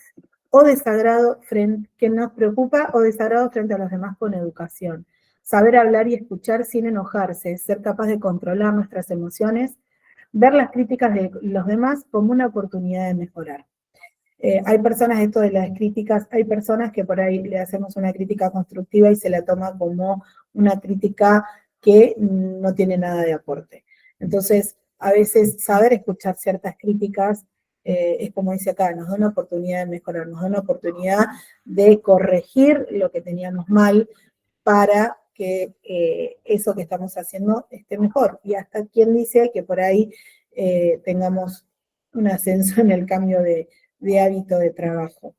o desagrado frente a los demás con educación. Saber hablar y escuchar sin enojarse, ser capaz de controlar nuestras emociones, ver las críticas de los demás como una oportunidad de mejorar. Hay personas, esto de las críticas, hay personas que por ahí le hacemos una crítica constructiva y se la toma como una crítica que no tiene nada de aporte. Entonces, a veces saber escuchar ciertas críticas es como dice acá, nos da una oportunidad de mejorar, nos da una oportunidad de corregir lo que teníamos mal para que eso que estamos haciendo esté mejor. Y hasta quien dice que por ahí tengamos un ascenso en el cambio de hábito de trabajo.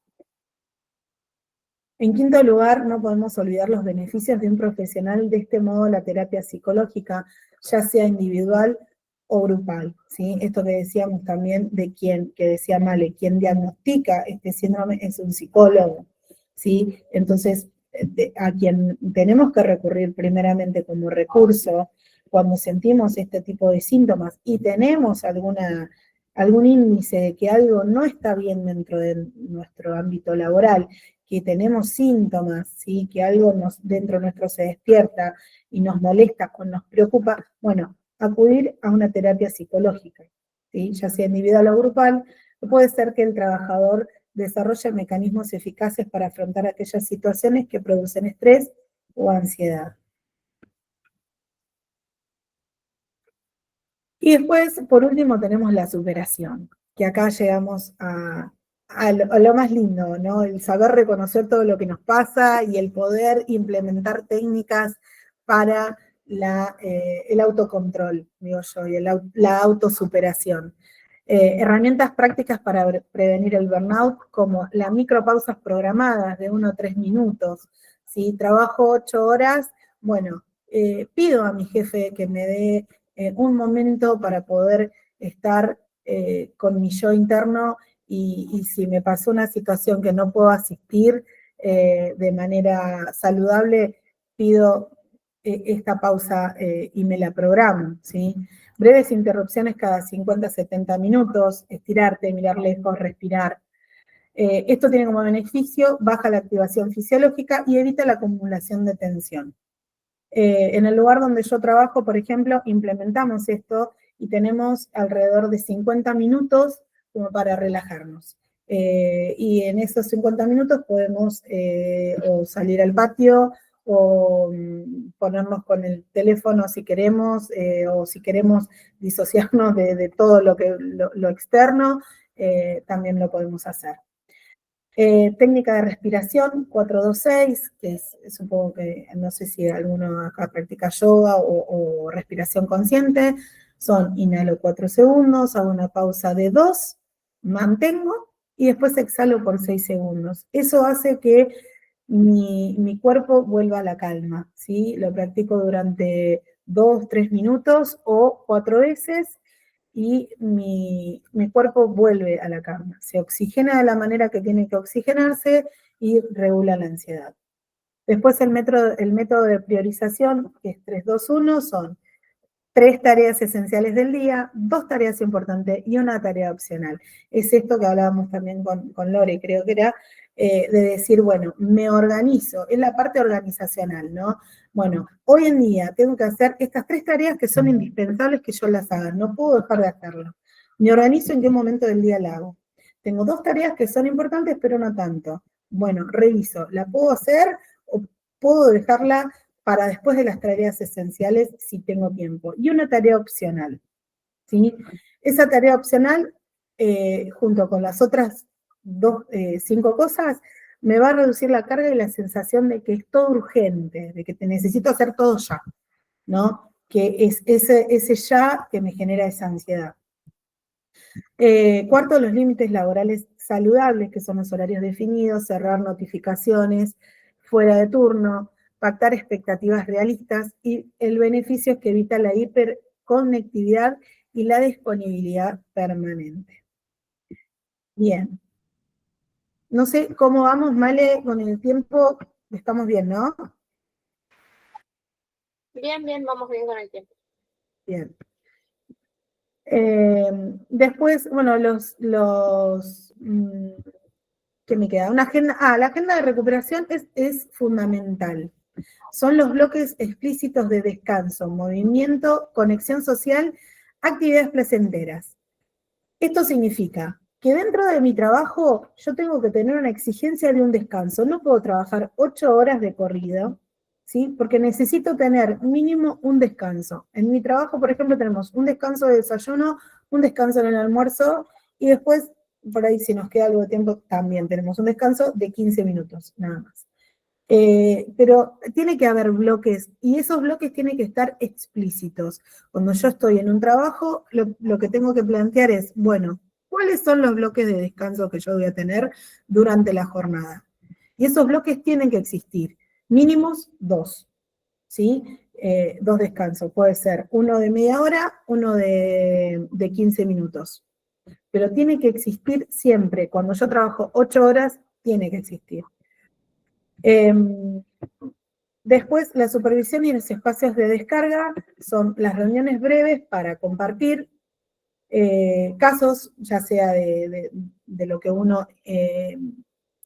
En quinto lugar, no podemos olvidar los beneficios de un profesional. De este modo, la terapia psicológica, ya sea individual o grupal, ¿sí? Esto que decíamos también de que decía Male, quien diagnostica este síndrome es un psicólogo, ¿sí? Entonces, a quien tenemos que recurrir primeramente como recurso cuando sentimos este tipo de síntomas y tenemos algún índice de que algo no está bien dentro de nuestro ámbito laboral, que tenemos síntomas, ¿sí? Que algo dentro nuestro se despierta y nos molesta o nos preocupa, bueno, acudir a una terapia psicológica, ¿sí? Ya sea individual o grupal. Puede ser que el trabajador desarrolle mecanismos eficaces para afrontar aquellas situaciones que producen estrés o ansiedad. Y después, por último, tenemos la superación, que acá llegamos a lo más lindo, ¿no? El saber reconocer todo lo que nos pasa y el poder implementar técnicas para el autocontrol, digo yo, y la autosuperación. Herramientas prácticas para prevenir el burnout, como las micropausas programadas de 1 a 3 minutos. Si trabajo 8 horas, bueno, pido a mi jefe que me dé un momento para poder estar con mi yo interno, y si me pasó una situación que no puedo asistir de manera saludable, pido esta pausa y me la programo, ¿sí? Breves interrupciones cada 50 a 70 minutos, estirarte, mirar lejos, respirar. Esto tiene como beneficio, baja la activación fisiológica y evita la acumulación de tensión. En el lugar donde yo trabajo, por ejemplo, implementamos esto y tenemos alrededor de 50 minutos como para relajarnos. Y en esos 50 minutos podemos o salir al patio, o ponernos con el teléfono si queremos, o si queremos disociarnos de todo lo externo, también lo podemos hacer. Técnica de respiración 4-2-6, que es un poco que no sé si alguno acá practica yoga o respiración consciente. Son inhalo 4 segundos, hago una pausa de 2, mantengo y después exhalo por 6 segundos. Eso hace que mi cuerpo vuelva a la calma, ¿sí? Lo practico durante 2-3 minutos o 4 veces, y mi cuerpo vuelve a la calma. Se oxigena de la manera que tiene que oxigenarse y regula la ansiedad. Después el método de priorización, que es 3-2-1, son 3 tareas esenciales del día, 2 tareas importantes y 1 tarea opcional. Es esto que hablábamos también con Lore, creo que era, de decir, bueno, me organizo, es la parte organizacional, ¿no? Bueno, hoy en día tengo que hacer estas 3 tareas que son indispensables que yo las haga, no puedo dejar de hacerlo. Me organizo en qué momento del día la hago. Tengo 2 tareas que son importantes, pero no tanto. Bueno, reviso, ¿la puedo hacer o puedo dejarla para después de las tareas esenciales si tengo tiempo? Y 1 tarea opcional, ¿sí? Esa tarea opcional, junto con las otras 5 cosas, me va a reducir la carga y la sensación de que es todo urgente, de que te necesito hacer todo ya, ¿no? Que es ese ya que me genera esa ansiedad. Cuarto, los límites laborales saludables, que son los horarios definidos, cerrar notificaciones fuera de turno, pactar expectativas realistas, y el beneficio es que evita la hiperconectividad y la disponibilidad permanente. Bien. No sé cómo vamos, Male, con el tiempo. Estamos bien, ¿no? Bien, vamos bien con el tiempo. Bien. Después, bueno, ¿qué me queda? Una agenda. La agenda de recuperación es fundamental. Son los bloques explícitos de descanso, movimiento, conexión social, actividades placenteras. Esto significa que dentro de mi trabajo yo tengo que tener una exigencia de un descanso. No puedo trabajar 8 horas de corrido, ¿sí? Porque necesito tener mínimo un descanso. En mi trabajo, por ejemplo, tenemos un descanso de desayuno, un descanso en el almuerzo, y después, por ahí si nos queda algo de tiempo, también tenemos un descanso de 15 minutos, nada más. Pero tiene que haber bloques, y esos bloques tienen que estar explícitos. Cuando yo estoy en un trabajo, lo que tengo que plantear es, bueno, ¿cuáles son los bloques de descanso que yo voy a tener durante la jornada? Y esos bloques tienen que existir, mínimos 2, ¿sí? 2 descansos, puede ser uno de media hora, uno de 15 minutos. Pero tiene que existir siempre. Cuando yo trabajo 8 horas, tiene que existir. Después, la supervisión y los espacios de descarga son las reuniones breves para compartir casos, ya sea de lo que uno,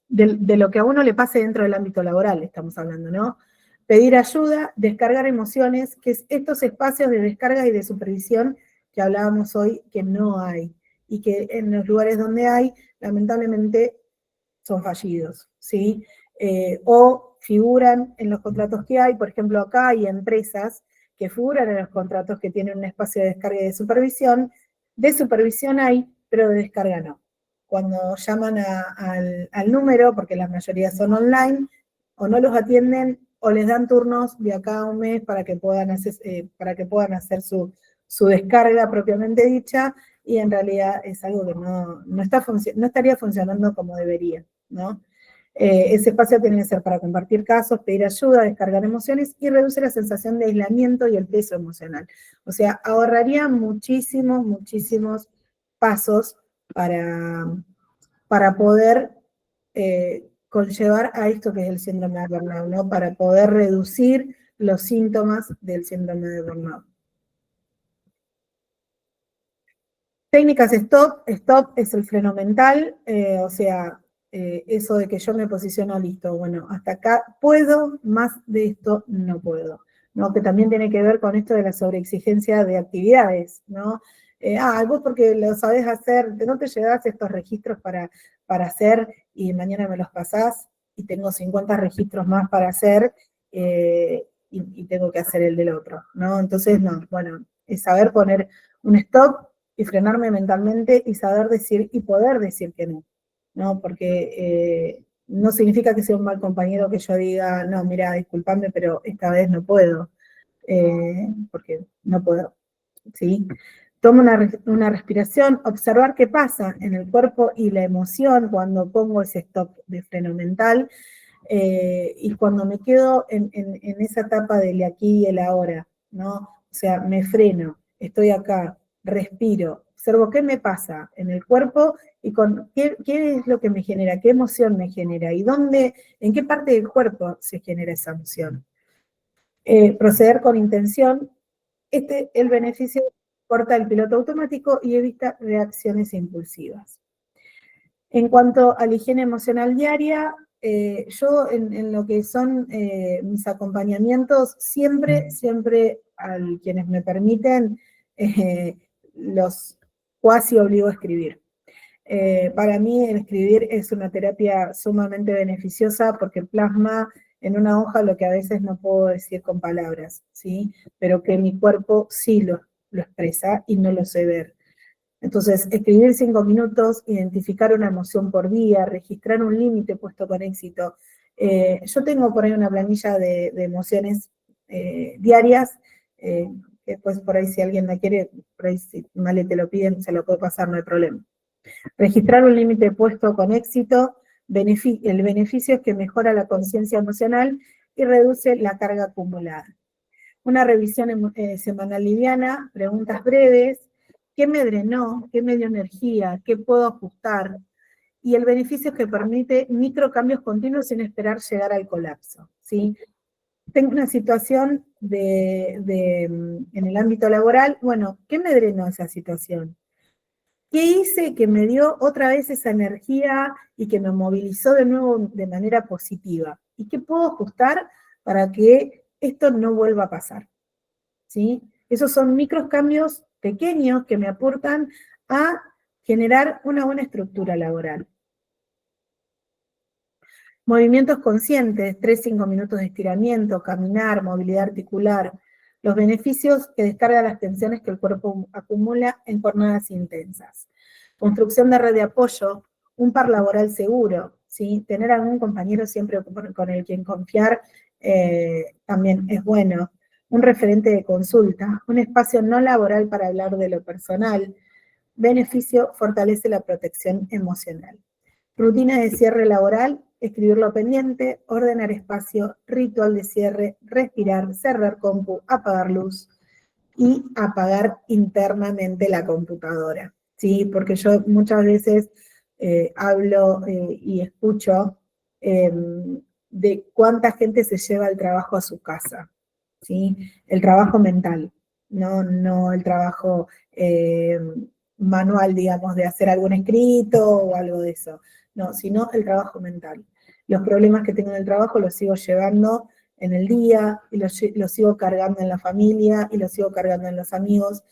de lo que a uno le pase dentro del ámbito laboral, estamos hablando, ¿no? Pedir ayuda, descargar emociones, que es estos espacios de descarga y de supervisión que hablábamos hoy que no hay, y que en los lugares donde hay, lamentablemente, son fallidos, ¿sí? O figuran en los contratos que hay, por ejemplo, acá hay empresas que figuran en los contratos que tienen un espacio de descarga y de supervisión hay, pero de descarga no. Cuando llaman al número, porque la mayoría son online, o no los atienden, o les dan turnos de acá a un mes para que puedan hacer su descarga propiamente dicha, y en realidad es algo que no estaría funcionando como debería, ¿no? Ese espacio tiene que ser para compartir casos, pedir ayuda, descargar emociones y reduce la sensación de aislamiento y el peso emocional. O sea, ahorraría muchísimos pasos para poder conllevar a esto que es el síndrome de burnout, ¿no? Para poder reducir los síntomas del síndrome de burnout. Técnicas stop es el freno mental, o sea, eso de que yo me posiciono listo, bueno, hasta acá puedo, más de esto no puedo, ¿no? Que también tiene que ver con esto de la sobreexigencia de actividades, ¿no? Vos porque lo sabés hacer, no te llevas estos registros para hacer y mañana me los pasás y tengo 50 registros más para hacer y tengo que hacer el del otro, ¿no? Entonces, no, bueno, es saber poner un stop y frenarme mentalmente y saber decir y poder decir que no, ¿no? Porque no significa que sea un mal compañero que yo diga, no, mira, discúlpame, pero esta vez no puedo, porque no puedo, ¿sí? Tomo una respiración, observar qué pasa en el cuerpo y la emoción cuando pongo ese stop de freno mental, y cuando me quedo en esa etapa del aquí y el ahora, ¿no? O sea, me freno, estoy acá, respiro, observo qué me pasa en el cuerpo y con qué es lo que me genera, qué emoción me genera y en qué parte del cuerpo se genera esa emoción. Proceder con intención, el beneficio corta el piloto automático y evita reacciones impulsivas. En cuanto a la higiene emocional diaria, yo en lo que son mis acompañamientos, siempre a quienes me permiten, los cuasi obligo a escribir. Para mí el escribir es una terapia sumamente beneficiosa porque plasma en una hoja lo que a veces no puedo decir con palabras, ¿sí? Pero que mi cuerpo sí lo expresa y no lo sé ver. Entonces, escribir 5 minutos, identificar una emoción por día, registrar un límite puesto con éxito. Yo tengo por ahí una planilla de emociones diarias, que después por ahí si alguien la quiere, por ahí si Male te lo piden, se lo puedo pasar, no hay problema. Registrar un límite puesto con éxito, el beneficio es que mejora la conciencia emocional y reduce la carga acumulada. Una revisión semanal liviana, preguntas breves, ¿qué me drenó? ¿Qué me dio energía? ¿Qué puedo ajustar? Y el beneficio es que permite microcambios continuos sin esperar llegar al colapso, ¿sí? Tengo una situación en el ámbito laboral, bueno, ¿qué me drenó esa situación? ¿Qué hice que me dio otra vez esa energía y que me movilizó de nuevo de manera positiva? ¿Y qué puedo ajustar para que esto no vuelva a pasar? ¿Sí? Esos son microcambios pequeños que me aportan a generar una buena estructura laboral. Movimientos conscientes, 3-5 minutos de estiramiento, caminar, movilidad articular, los beneficios que descarga las tensiones que el cuerpo acumula en jornadas intensas. Construcción de red de apoyo, un par laboral seguro, ¿sí? Tener algún compañero siempre con el quien confiar también es bueno. Un referente de consulta, un espacio no laboral para hablar de lo personal. Beneficio, fortalece la protección emocional. Rutina de cierre laboral, escribir lo pendiente, ordenar espacio, ritual de cierre, respirar, cerrar compu, apagar luz y apagar internamente la computadora, ¿sí? Porque yo muchas veces hablo y escucho de cuánta gente se lleva el trabajo a su casa, ¿sí? El trabajo mental, no el trabajo manual, digamos, de hacer algún escrito o algo de eso, no, sino el trabajo mental. Los problemas que tengo en el trabajo los sigo llevando en el día, y lo sigo cargando en la familia, y lo sigo cargando en los amigos,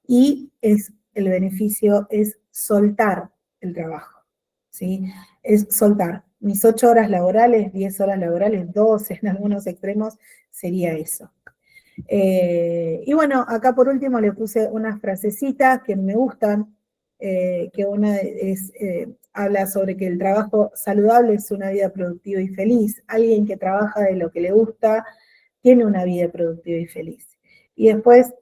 y el beneficio es soltar el trabajo, ¿sí? Es soltar. Mis 8 horas laborales, 10 horas laborales, 12 en algunos extremos, sería eso. Y bueno, acá por último le puse unas frasecitas que me gustan, que una habla sobre que el trabajo saludable es una vida productiva y feliz. Alguien que trabaja de lo que le gusta tiene una vida productiva y feliz. Y después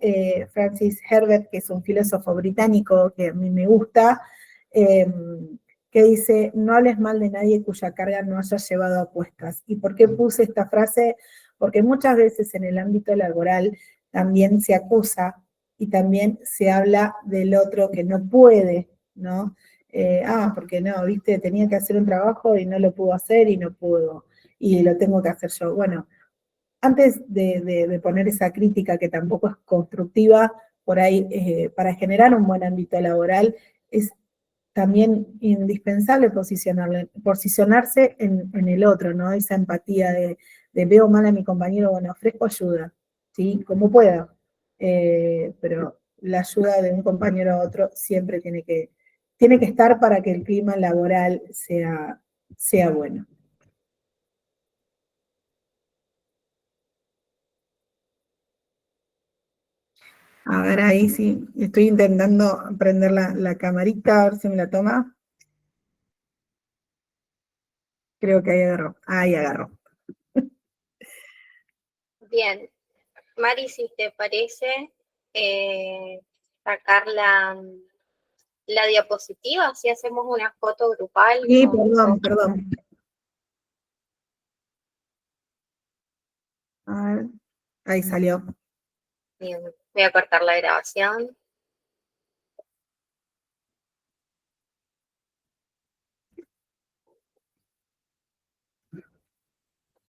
Francis Herbert, que es un filósofo británico que a mí me gusta, que dice, no hables mal de nadie cuya carga no hayas llevado a cuestas. ¿Y por qué puse esta frase? Porque muchas veces en el ámbito laboral también se acusa y también se habla del otro que no puede, ¿no? Porque no, viste, tenía que hacer un trabajo y no lo pudo hacer y no pudo, y lo tengo que hacer yo. Bueno, antes de poner esa crítica que tampoco es constructiva, por ahí, para generar un buen ámbito laboral, es también indispensable posicionarse en el otro, ¿no? Esa empatía de veo mal a mi compañero, bueno, ofrezco ayuda, ¿sí? Como pueda, pero la ayuda de un compañero a otro siempre tiene que estar para que el clima laboral sea bueno. A ver, ahí sí, estoy intentando prender la camarita, a ver si me la toma. Creo que ahí agarró. Ahí agarró. Bien, Mari, si te parece, sacar la diapositiva, si hacemos una foto grupal. Sí, perdón. A ver, ahí salió. Bien, voy a cortar la grabación.